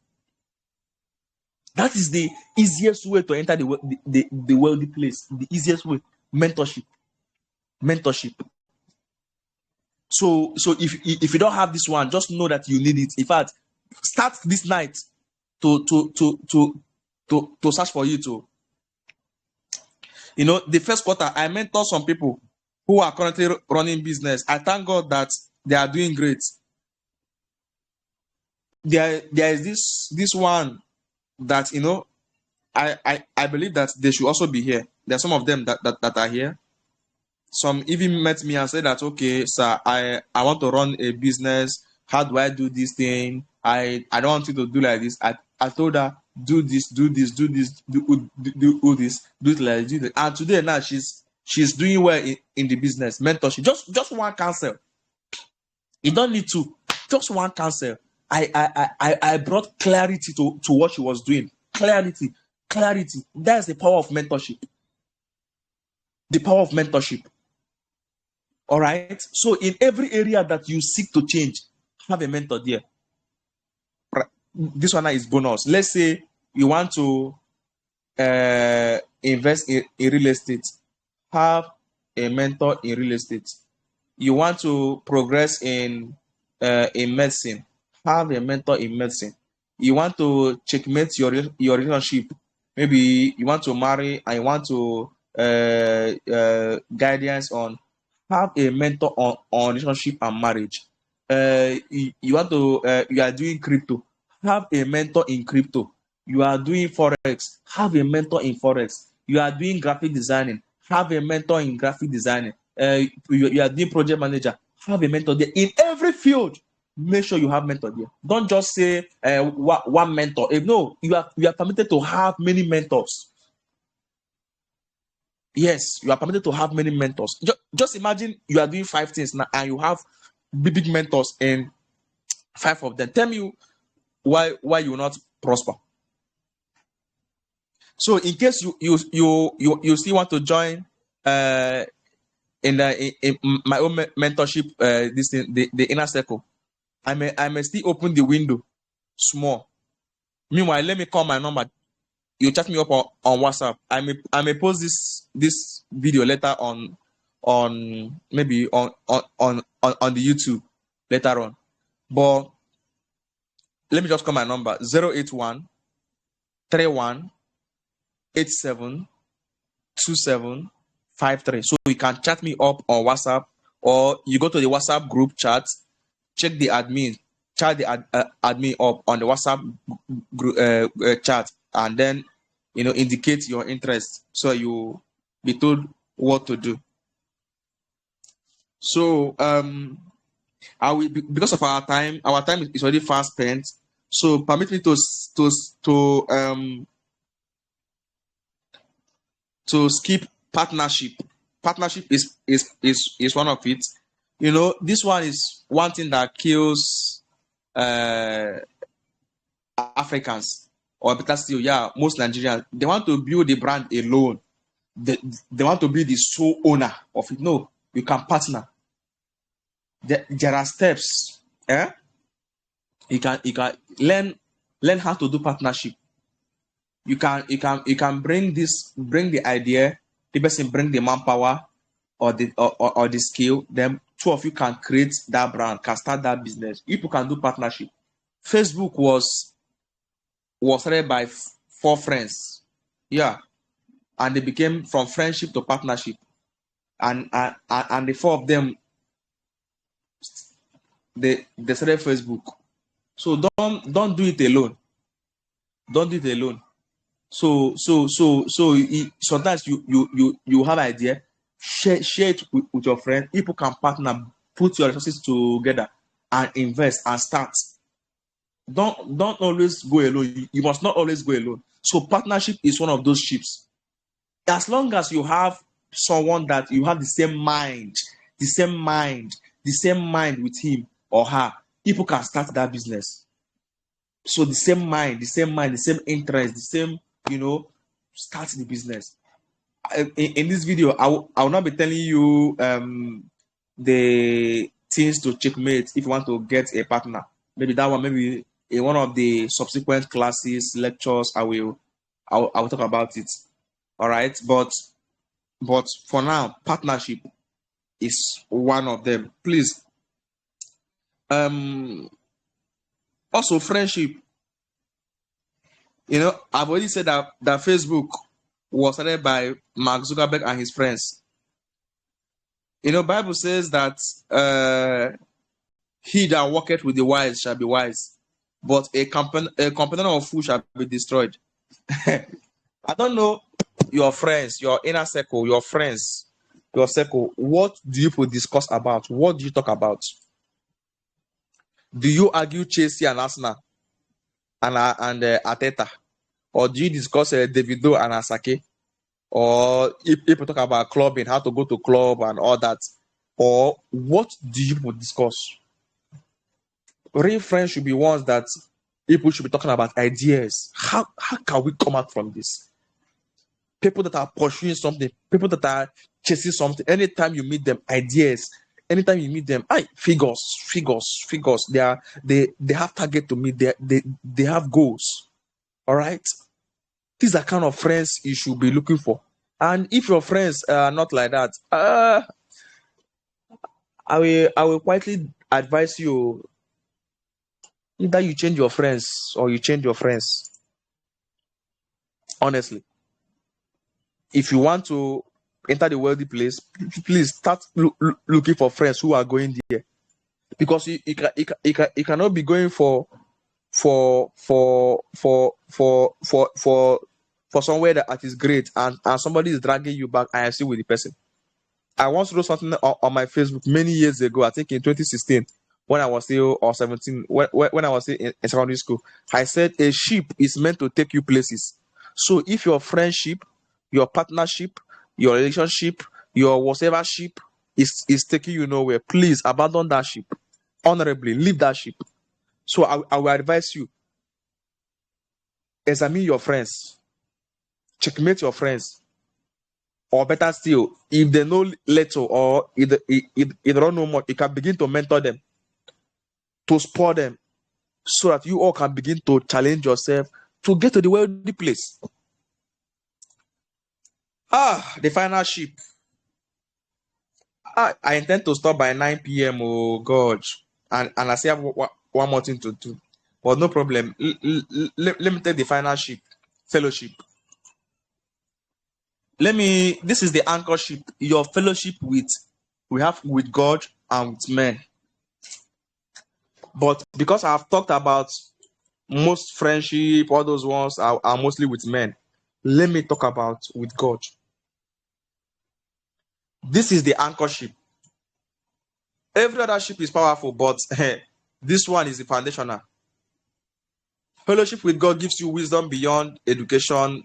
That is the easiest way to enter the wealthy place. The easiest way. Mentorship. So if you don't have this one, just know that you need it. In fact, start this night to search for you to. The first quarter, I mentor some people who are currently running business. I thank God that they are doing great. There is this one that I believe that they should also be here. There are some of them that are here. Some even met me and said that, okay, sir, I want to run a business. How do I do this thing? I don't want you to do like this. I told her, do this, do this, do this, do this, do it like this. And today now she's doing well in the business. Mentorship. Just one counsel. You don't need to. Just one counsel. I brought clarity to what she was doing. Clarity. That's the power of mentorship. The power of mentorship. All right. So in every area that you seek to change, have a mentor there. This one is bonus. Let's say you want to invest in real estate. Have a mentor in real estate. You want to progress in medicine. Have a mentor in medicine. You want to checkmate your relationship. Maybe you want to marry and you want to guidance on. Have a mentor on relationship and marriage. You are doing crypto. Have a mentor in crypto. You are doing forex. Have a mentor in forex. You are doing graphic designing. Have a mentor in graphic designing. You are doing project manager. Have a mentor there in every field. Make sure you have mentor there. Don't just say one mentor. No, you are permitted to have many mentors. Yes, you are permitted to have many mentors. Just imagine you are doing 5 things now and you have big mentors in 5 of them. Tell me why you will not prosper. So in case you still want to join in my own mentorship, this thing, the inner circle, I may still open the window small. Meanwhile, let me call my number. You chat me up on WhatsApp. I may post this video later on maybe on the YouTube later on. But let me just call my number 081 31 87 27 53. So you can chat me up on WhatsApp, or you go to the WhatsApp group chat, check the admin. chat the admin up on the WhatsApp chat, and then indicate your interest so you be told what to do. So I will, because of our time is already fast spent. So permit me to skip partnership. Partnership is one of it. This one is one thing that kills Africans, or better still, most Nigerians. They want to build the brand alone. They want to be the sole owner of it. No, you can partner. There are steps. You can learn how to do partnership. You can bring the idea, the person bring the manpower or the skill, then two of you can create that brand, can start that business. People can do partnership. Facebook was started by 4 friends. And they became from friendship to partnership. And the 4 of them, they started Facebook. So don't do it alone. Don't do it alone. So sometimes you have idea, share it with your friend. People can partner, put your resources together and invest and start. Don't always go alone. You must not always go alone. So partnership is one of those ships. As long as you have someone that you have the same mind with him or her, people can start that business. So the same mind, the same interest, the same, start the business. In this video, I will not be telling you the things to checkmate if you want to get a partner. Maybe that one, maybe in one of the subsequent classes, lectures, I will talk about it. All right, but for now, partnership is one of them. Please. Also, friendship. I've already said that Facebook was started by Mark Zuckerberg and his friends. Bible says that he that walketh with the wise shall be wise, but a companion of fools shall be destroyed. I don't know your friends, your inner circle, your friends, your circle. What do you discuss about? What do you talk about? Do you argue Chelsea and Arsenal and Arteta? Or do you discuss Davido and Asake? Or if people talk about clubbing, how to go to club and all that? Or what do you discuss? Real friends should be ones that people should be talking about ideas. How can we come out from this? People that are pursuing something, people that are chasing something, anytime you meet them, ideas. Anytime you meet them, figures. They have target to meet. They have goals. All right. These are kind of friends you should be looking for. And if your friends are not like that, I will quietly advise you either you change your friends or you change your friends. Honestly, if you want to enter the wealthy place, please start looking for friends who are going there, because you cannot be going for somewhere that is great and somebody is dragging you back and I see with the person. I once wrote something on my Facebook many years ago, I think in 2016, when I was still, or 17, when I was still in secondary school. I said a ship is meant to take you places. So if your friendship, your partnership, your relationship, your whatever ship is taking you nowhere, please abandon that ship. Honorably, leave that ship. So I will advise you, examine your friends, checkmate your friends, or better still, if they know little or if they don't know much, you can begin to mentor them, to spur them, so that you all can begin to challenge yourself to get to the wealthy place. The final ship. I intend to stop by 9 p.m. Oh God, and I still have one more thing to do, but no problem. Let me take the final ship, fellowship. This is the anchor ship, your fellowship we have with God and with men. But because I've talked about most friendship, all those ones are mostly with men, let me talk about with God. This is the anchor ship. Every other ship is powerful, but this one is the foundational. Fellowship with God gives you wisdom beyond education,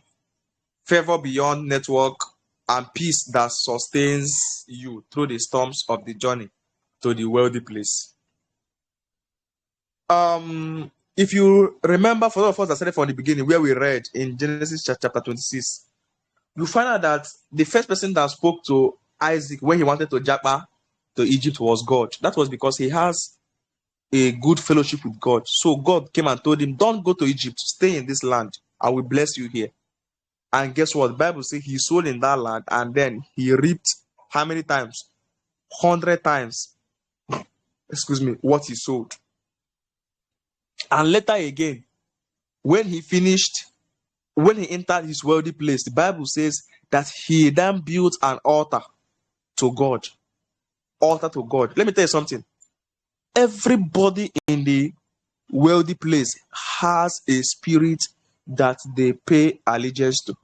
favor beyond network, and peace that sustains you through the storms of the journey to the wealthy place. If you remember, for those of us that started from the beginning, where we read in Genesis chapter 26, you find out that the first person that spoke to Isaac when he wanted to japa to Egypt was God. That was because he has a good fellowship with God. So God came and told him, don't go to Egypt, stay in this land. I will bless you here. And guess what? The Bible says he sowed in that land and then he reaped how many times? 100 times. What he sowed. And later again, when he entered his wealthy place, the Bible says that he then built an altar to God. Altar to God. Let me tell you something. Everybody in the wealthy place has a spirit that they pay allegiance to.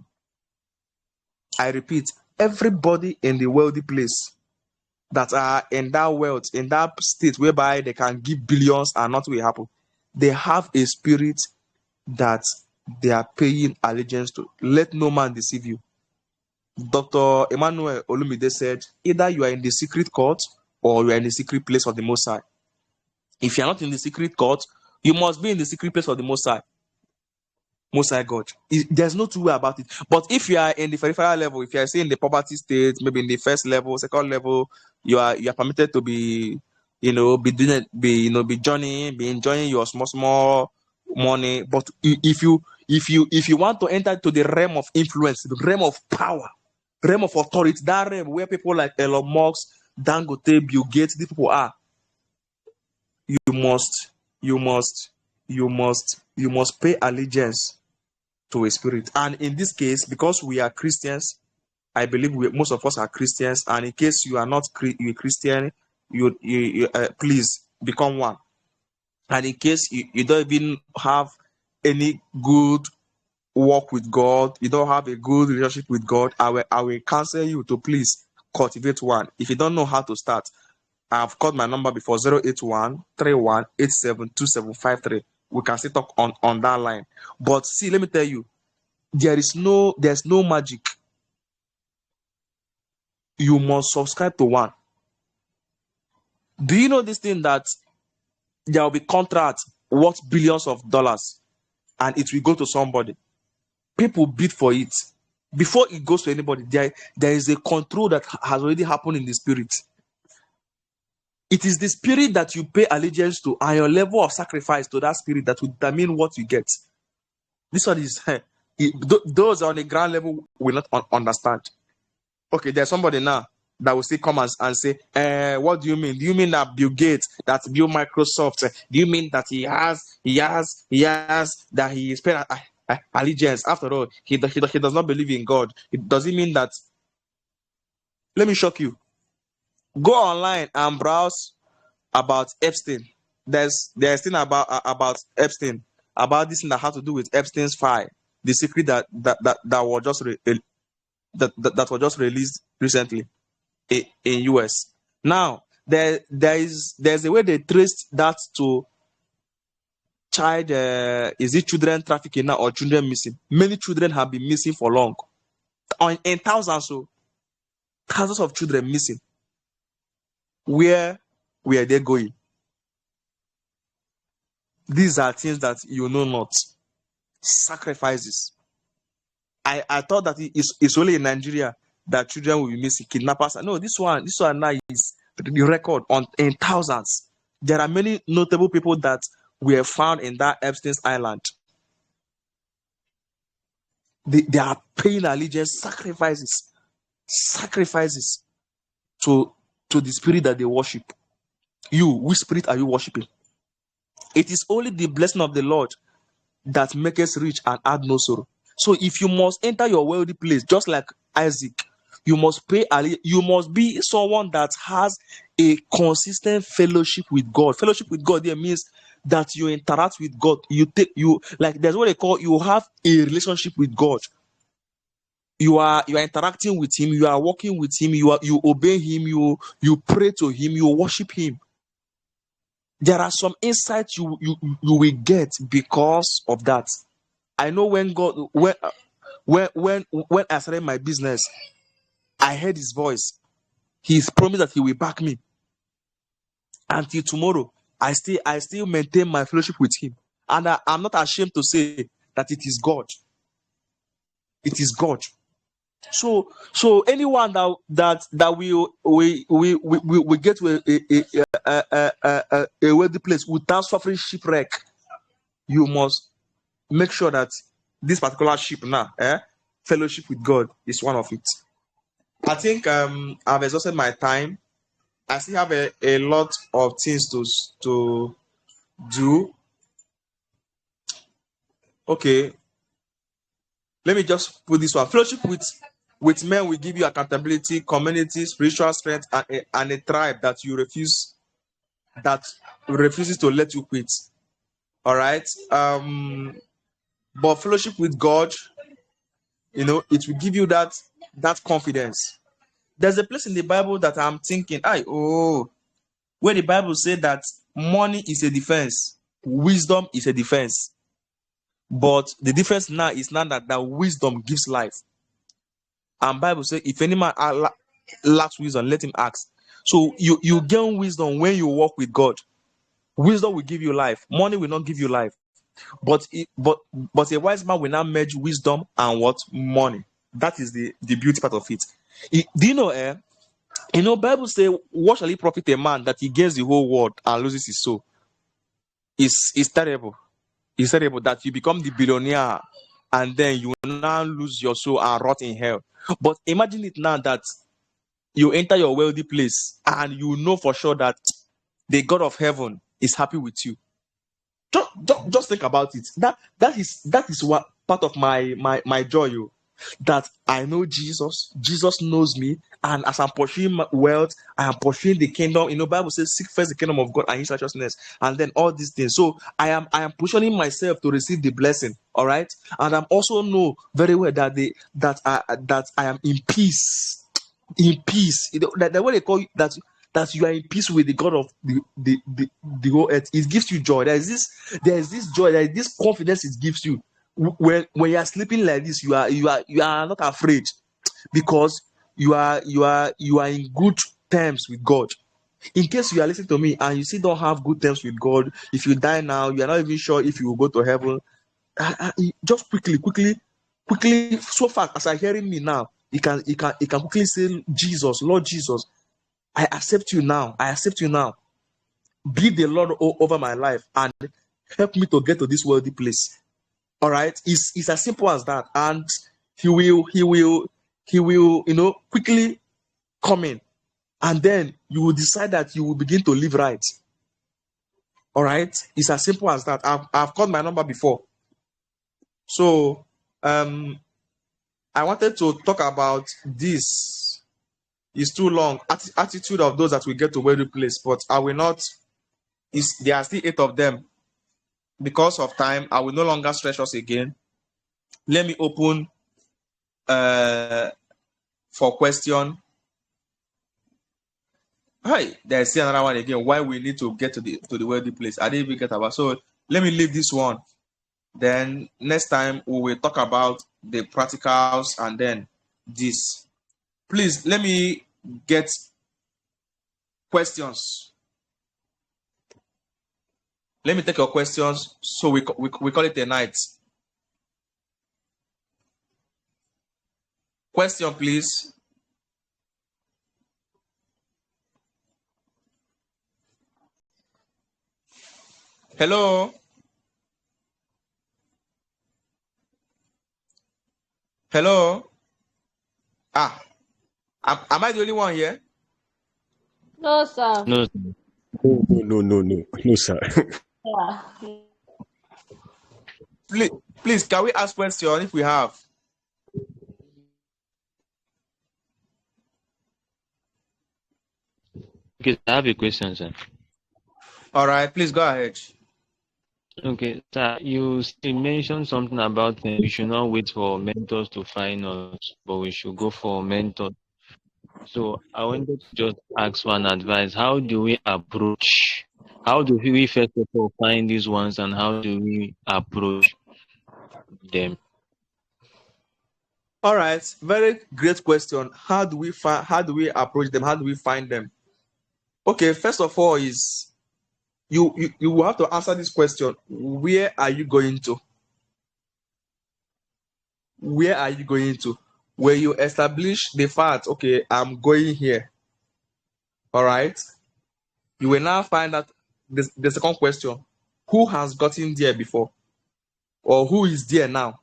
I repeat, everybody in the wealthy place that are in that wealth, in that state whereby they can give billions and nothing will happen, they have a spirit that they are paying allegiance to. Let no man deceive you. Dr. Emmanuel Olumide said, either you are in the secret court or you are in the secret place of the Most High. If you are not in the secret court, you must be in the secret place of the Most High. Most High God. There's no two way about it. But if you are in the peripheral level, if you are saying the poverty state, maybe in the first level, second level, you are permitted to be, be journeying, be enjoying your small money. But if you want to enter to the realm of influence, the realm of power, realm of authority, that realm where people like Elon Musk, Dangote, Bill Gates, these people are, you must pay allegiance to a spirit. And in this case, because we are Christians, I believe most of us are Christians. And in case you are not a Christian, you please become one. And in case you don't even have any good walk with God, you don't have a good relationship with God, I will counsel you to please cultivate one. If you don't know how to start, I've called my number before, 081-3187-2753. We can still talk on that line. But see, let me tell you, there's no magic. You must subscribe to one. Do you know this thing that there will be contracts worth billions of dollars and it will go to somebody? People bid for it. Before it goes to anybody, there is a control that has already happened in the spirit. It is the spirit that you pay allegiance to and your level of sacrifice to that spirit that will determine what you get. This one is, those on the ground level will not understand. Okay, there's somebody now that will still come and say, what do you mean? Do you mean that Bill Gates, that built Microsoft, do you mean that he has, that he is paying allegiance? After all, he does not believe in God. Does it mean that? Let me shock you. Go online and browse about Epstein. There's thing about Epstein, about this thing that had to do with Epstein's file, the secret that was just released recently in US. Now there's a way they traced that to child. Is it children trafficking now or children missing? Many children have been missing for long, in thousands of children missing. Where are they going? These are things that you know not. Sacrifices. I thought that it's only in Nigeria that children will be missing, kidnappers. No, this one now is the record in thousands. There are many notable people that were found in that Epstein's Island. They are paying allegiance, sacrifices to the spirit that they worship. Which spirit are you worshiping? It is only the blessing of the Lord that makes us rich and add no sorrow. So if you must enter your wealthy place, just like Isaac, You must pay. You must be someone that has a consistent fellowship with God. Fellowship with God there means that you interact with God. You like there's what they call you have a relationship with God. You are interacting with Him. You are walking with Him. You obey Him. You pray to Him. You worship Him. There are some insights you will get because of that. I know when I started my business, I heard His voice. He's promised that He will back me. Until tomorrow, I still maintain my fellowship with Him, and I'm not ashamed to say that it is God. It is God. So anyone that we get to a wealthy place without suffering shipwreck, you must make sure that this particular ship now, fellowship with God, is one of it. I think I've exhausted my time. I still have a lot of things to do. Okay, let me just put this one. Fellowship with men will give you accountability, community, spiritual strength, and a tribe that refuses to let you quit. All right. But fellowship with God, it will give you that confidence. There's a place in the Bible that I'm thinking, where the Bible said that money is a defense, wisdom is a defense. But the difference now is not that wisdom gives life. And Bible says, if any man lacks wisdom, let him ask. So you gain wisdom when you walk with God. Wisdom will give you life. Money will not give you life. But a wise man will not merge wisdom and what? Money. That is the beauty part of it. Do you know, Bible says, what shall it profit a man that he gains the whole world and loses his soul? It's terrible. It's terrible that you become the billionaire and then you now lose your soul and rot in hell. But imagine it now that you enter your wealthy place and you know for sure that the God of heaven is happy with you. Just think about it. That is what part of my joy. That I know Jesus. Jesus knows me, and as I'm pursuing my wealth, I am pursuing the kingdom. Bible says, "Seek first the kingdom of God and His righteousness, and then all these things." So I am positioning myself to receive the blessing. All right, and I'm also know very well that I am in peace. In peace. The way they call you, that you are in peace with the God of the whole earth. It gives you joy. There is this joy. There is this confidence it gives you. When you are sleeping like this, you are not afraid, because you are in good terms with God. In case you are listening to me and you still don't have good terms with God, if you die now, you are not even sure if you will go to heaven. Just quickly, so far as I hearing me now, you can quickly say, Jesus, Lord Jesus, I accept you now. I accept you now. Be the Lord over my life and help me to get to this worthy place. All right, it's as simple as that, and he will quickly come in, and then you will decide that you will begin to live right. All right, it's as simple as that. I've called my number before, so I wanted to talk about this. It's too long. Attitude of those that will get to wealthy place, but I will not. There are still 8 of them. Because of time, I will no longer stretch us again. Let me open for question. Hi, there's still another one again. Why we need to get to the wealthy place? I didn't even get about. So let me leave this one. Then next time we will talk about the practicals and then this. Please let me get questions. Let me take your questions, so we call it a night. Question, please. Hello? Hello? Am I the only one here? No, sir. No. No, sir. Yeah. Please, can we ask question if we have? Okay, I have a question, sir. All right, please go ahead. Okay, sir, you mentioned something about we should not wait for mentors to find us, but we should go for mentors. So I wanted to just ask for an advice. How do we approach? How do we first of all find these ones, and how do we approach them? All right, very great question. How do we find? How do we approach them? How do we find them? Okay, first of all, is you will have to answer this question. Where are you going to? Where are you going to? Where you establish the fact, okay, I'm going here. All right. You will now find out the second question: who has gotten there before, or who is there now?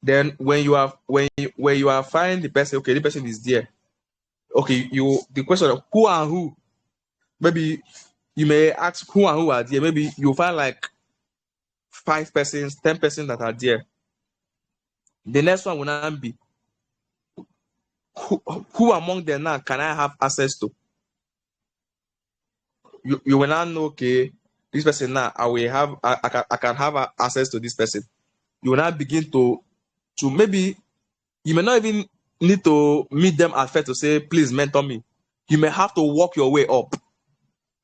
Then when you are finding the person, okay, the person is there. Okay, the question of who and who. Maybe you may ask who and who are there. Maybe you'll find like 5 persons, 10 persons that are there. The next one will not be who among them now can I have access to? You will not know, okay, this person now I can have access to this person. You will not begin to maybe you may not even need to meet them at first to say, please mentor me. You may have to walk your way up.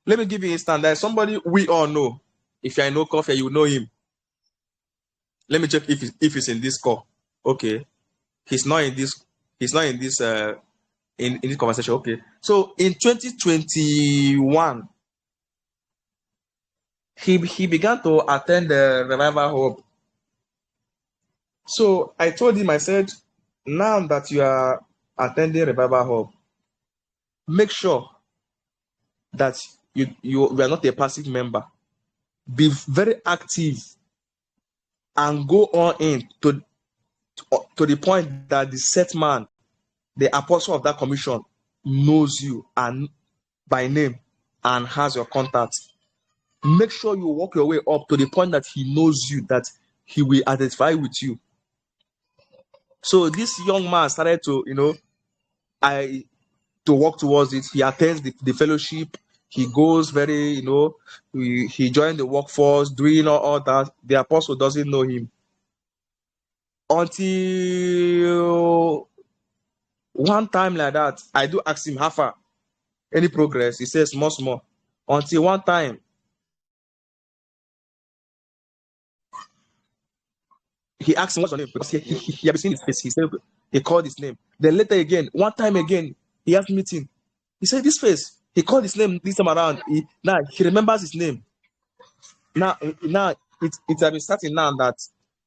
Let me give you an instance. There's somebody we all know. If you're in no coffee, you know him. Let me check if he's in this call. Okay, he's not in this. He's not in this. In this conversation. Okay. So in 2021, he began to attend the Revival Hub. So I told him, I said, now that you are attending Revival Hub, make sure that you are not a passive member. Be very active and go on in to the point that the set man, the apostle of that commission, knows you and by name and has your contact. Make sure you walk your way up to the point that he knows you, that he will identify with you. So this young man started to, to walk towards it. He attends the fellowship. He goes very, he joined the workforce, doing all that. The apostle doesn't know him. Until one time like that, I do ask him, how far? Any progress? He says, small. Until one time, he asked him what's your name, because he had seen his face. He said he called his name. Then later again, one time again, he asked meeting. He said this face. He called his name this time around. Now he remembers his name. Now it has been starting now that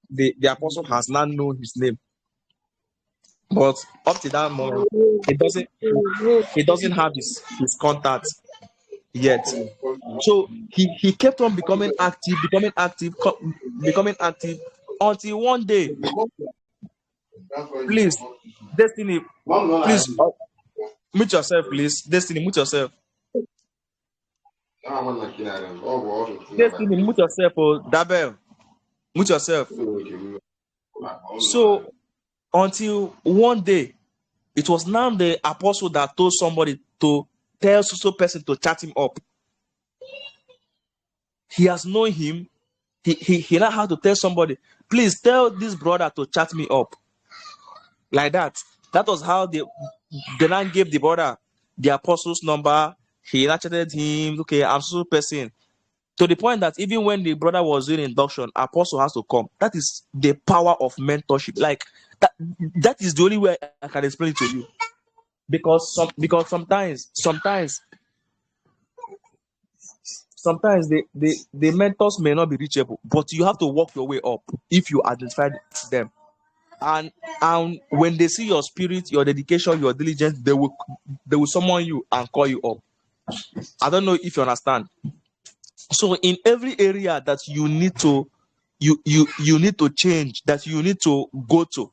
the apostle has not known his name. But up to that moment, he doesn't have his contact yet. So he kept on becoming active until one day. Please, Destiny, please mute yourself, please. Destiny, mute yourself. Destiny, mute yourself, Dabel. Mute yourself. So until one day, it was now the apostle that told somebody to tell so person to chat him up. He has known him. He now had to tell somebody, please tell this brother to chat me up. Like that. That was how they now gave the brother the apostle's number. He chatted him. Okay, I'm so person. To the point that even when the brother was doing induction, apostle has to come. That is the power of mentorship. Like that is the only way I can explain it to you. Because sometimes the mentors may not be reachable, but you have to walk your way up if you identify them. And when they see your spirit, your dedication, your diligence, they will summon you and call you up. I don't know if you understand. So in every area that you need to change, that you need to go to,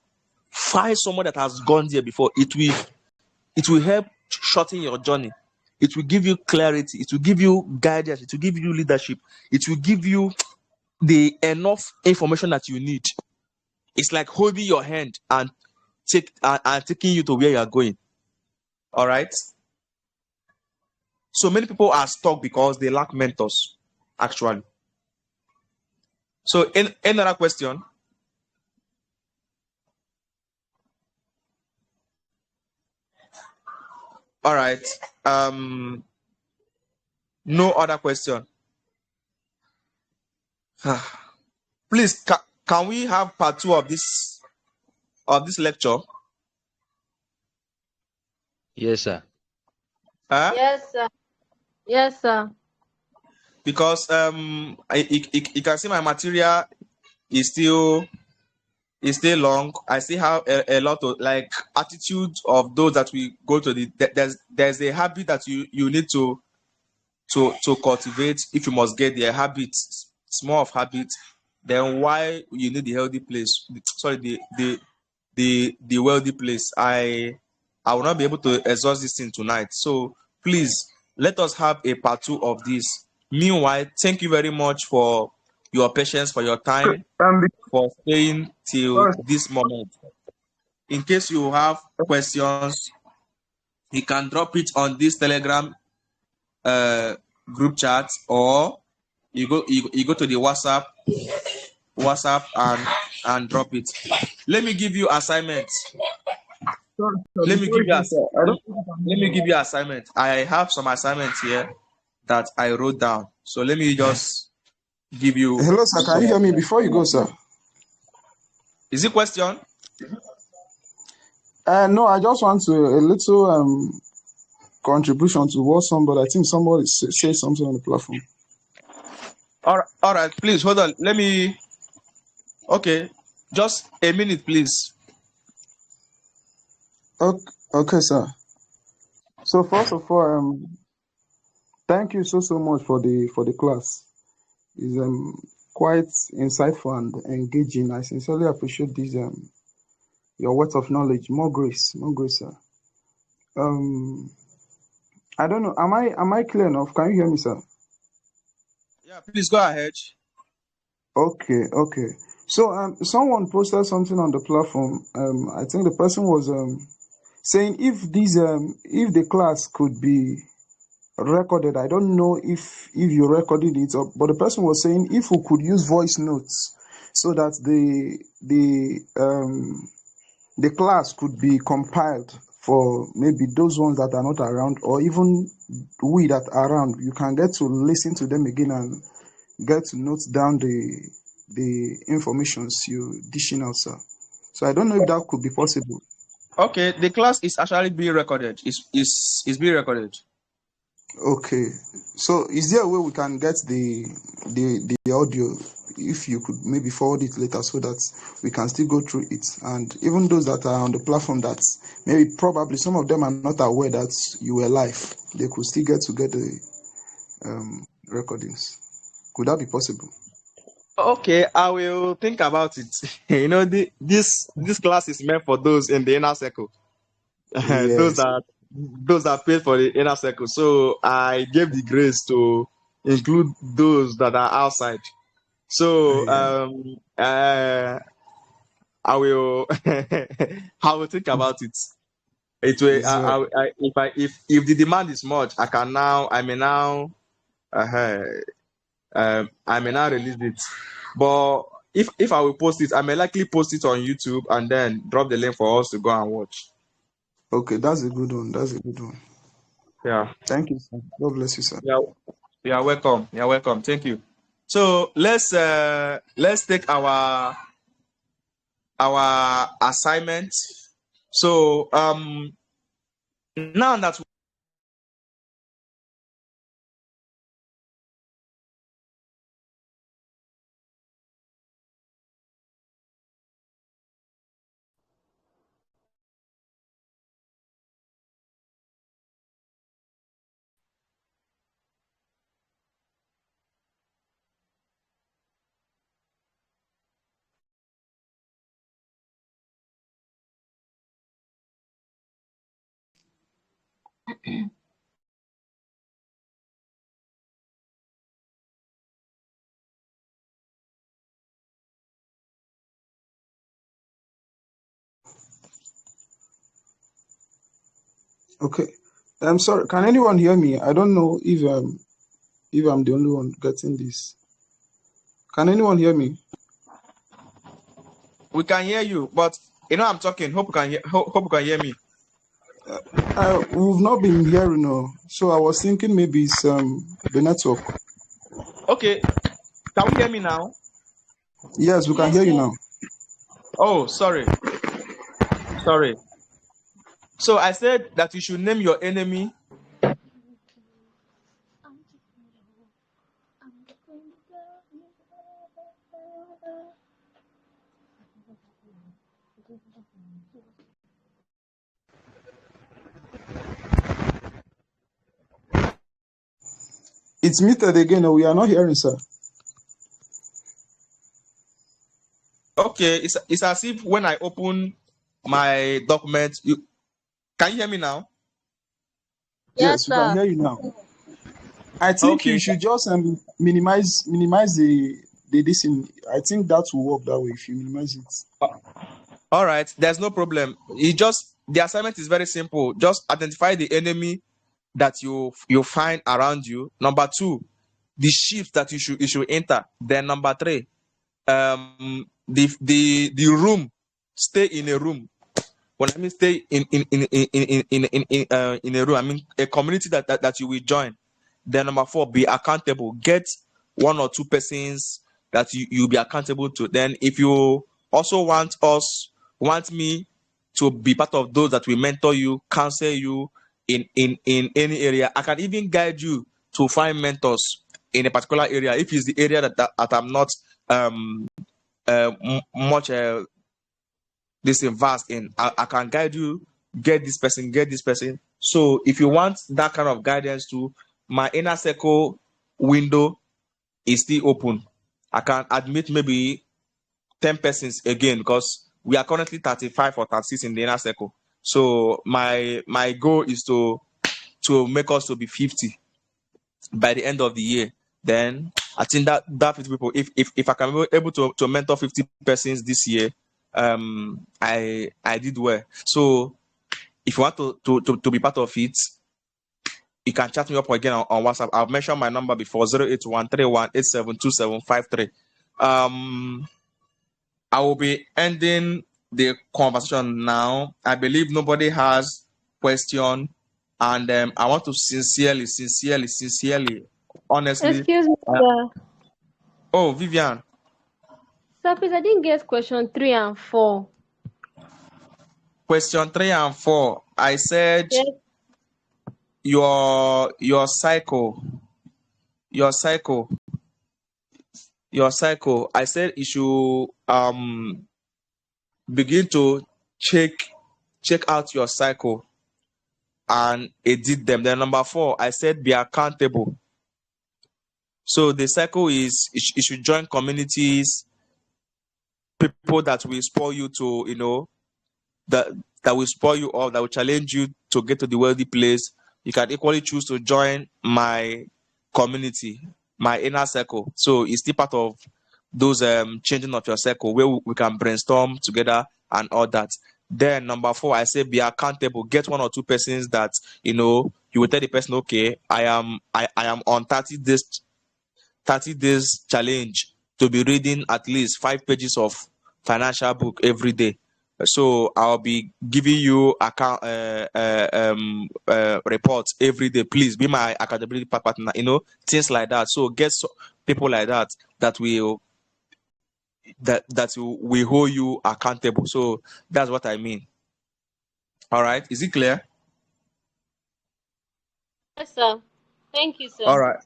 find someone that has gone there before. It will help shorten your journey. It will give you clarity. It will give you guidance. It will give you leadership. It will give you the enough information that you need. It's like holding your hand and taking you to where you are going. All right. So many people are stuck because they lack mentors, actually. So, another question? All right. No other question. Please, can we have part 2 of this lecture? Yes, sir. Huh? Yes, sir. Yes, sir. Because you can see my material is still long. I still have a lot of like attitude of those that we go to the there's a habit that you need to cultivate if you must get their habits. It's more of habit. Then why you need the healthy place? Sorry, the wealthy place. I will not be able to exhaust this thing tonight. So please let us have a part 2 of this. Meanwhile, thank you very much for your patience, for your time, Um, for staying till because, this moment. In case you have questions, you can drop it on this Telegram group chat, or you go to the WhatsApp and drop it. Let me give you assignment. sorry, sir, Let me before give you you go, sir, I don't think let me give you assignment. I have some assignments here that I wrote down. So let me just give you Hello, sir. Can some you hear of me them. before you go, sir? Is it question? No, I just want to a little contribution to what somebody. I think somebody say something on the platform. All right. Please hold on. Let me. Okay, just a minute, please. Okay, okay, sir. So first of all, thank you so much for the class. It's quite insightful and engaging. I sincerely appreciate this your words of knowledge. More grace, sir. Um, I don't know. Am I clear enough? Can you hear me, sir? Yeah, please go ahead. Okay. So someone posted something on the platform. I think the person was saying if the class could be recorded. I don't know if you recorded it, but the person was saying if we could use voice notes so that the class could be compiled for maybe those ones that are not around, or even we that are around, you can get to listen to them again and get to note down the informations you dishing out, sir. So I don't know if that could be possible. Okay, the class is actually being recorded. Is being recorded. Okay. So is there a way we can get the audio, if you could maybe forward it later so that we can still go through it? And even those that are on the platform that maybe probably some of them are not aware that you were live, they could still get the recordings. Could that be possible? Okay, I will think about it. This class is meant for those in the inner circle. those Yes. that paid for the inner circle. So I gave the grace to include those that are outside. So Yeah. I will I will think about it. It will It's if the demand is much, I may now release it. But if I will post it, I may likely post it on YouTube and then drop the link for us to go and watch. okay. That's a good one. That's a good one. Yeah. Thank you, sir. God bless you, sir. Yeah. You're welcome. You're welcome. Thank you. So let's take our assignment. So now that Okay. I'm sorry. Can anyone hear me? I don't know if I'm the only one getting this. Can anyone hear me? We can hear you, but I'm talking. Hope you can hear. Hope you can hear me. We've not been hearing, so I was thinking maybe it's the network. Okay, can we hear me now? Yes, we can hear you now. Oh, sorry. So I said that you should name your enemy. It's muted again. We are not hearing, sir. Okay, it's as if when I open my document, can you hear me now? Yes, we can hear you now. I think Okay. you should just minimize the this in. I think that will work that way if you minimize it. All right, there's no problem. The assignment is very simple. Just identify the enemy that you find around you. Number 2, the shift that you should enter. Then number 3, the room. Stay in a room. When I mean stay in a room, I mean a community that you will join. Then number 4, be accountable. Get 1 or 2 persons that you'll be accountable to. Then if you also want me to be part of those that will mentor you, counsel you in any area, I can even guide you to find mentors in a particular area if it's the area that I'm not much this vast in. I can guide you, get this person. So if you want that kind of guidance too, my inner circle window is still open. I can admit maybe 10 persons again because we are currently 35 or 36 in the inner circle. So my goal is to make us to be 50 by the end of the year. Then I think that 50 people, if I can be able to mentor 50 persons this year, I did well. So if you want to be part of it, you can chat me up again on WhatsApp. I've mentioned my number before, 08131872753. I will be ending the conversation now. I believe nobody has question, and I want to sincerely, honestly. Excuse me, sir. Oh, Vivian. Sir, please, I didn't get question 3 and 4. Question 3 and 4. I said Yes. your cycle. I said you should begin to check out your cycle and edit them. Then number 4, I said be accountable. So the cycle is you should join communities, people that will spoil you to, that will spoil you or that will challenge you to get to the wealthy place. You can equally choose to join my community, my inner circle. So it's still part of those changing of your circle where we can brainstorm together and all that. Then number 4, I say be accountable. Get 1 or 2 persons that you will tell the person, okay, I am on 30 days challenge to be reading at least 5 pages of financial book every day. So I'll be giving you account reports every day. Please be my accountability partner. Things like that. So get people like that will hold you accountable. So that's what I mean. All right. Is it clear? Yes, sir. Thank you, sir. All right.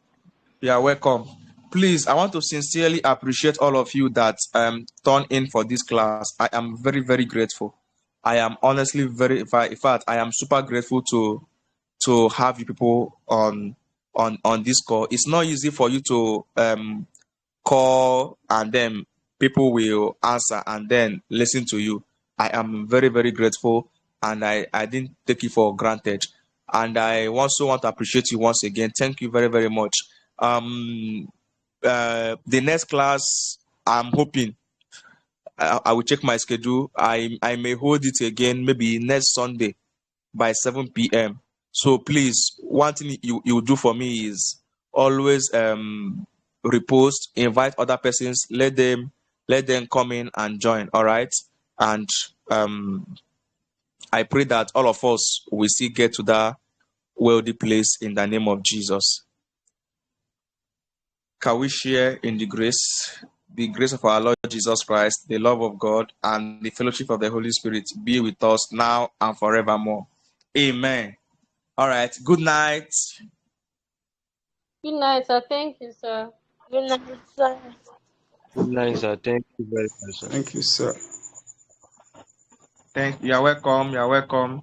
Yeah, welcome. Please, I want to sincerely appreciate all of you that turned in for this class. I am very, very grateful. I am honestly in fact, I am super grateful to have you people on this call. It's not easy for you to call and then people will answer and then listen to you. I am very, very grateful, and I didn't take it for granted. And I also want to appreciate you once again. Thank you very, very much. The next class, I'm hoping I will check my schedule. I may hold it again maybe next Sunday by 7 p.m. So please, one thing you do for me is always repost, invite other persons, let them come in and join. All right, and I pray that all of us will still get to that wealthy place in the name of Jesus. Can we share in the grace of our Lord Jesus Christ, the love of God, and the fellowship of the Holy Spirit be with us now and forevermore. Amen. All right. Good night. Good night, sir. Thank you, sir. Good night, sir. Good night, sir. Thank you very much, sir. Thank you, sir. You are welcome. You are welcome.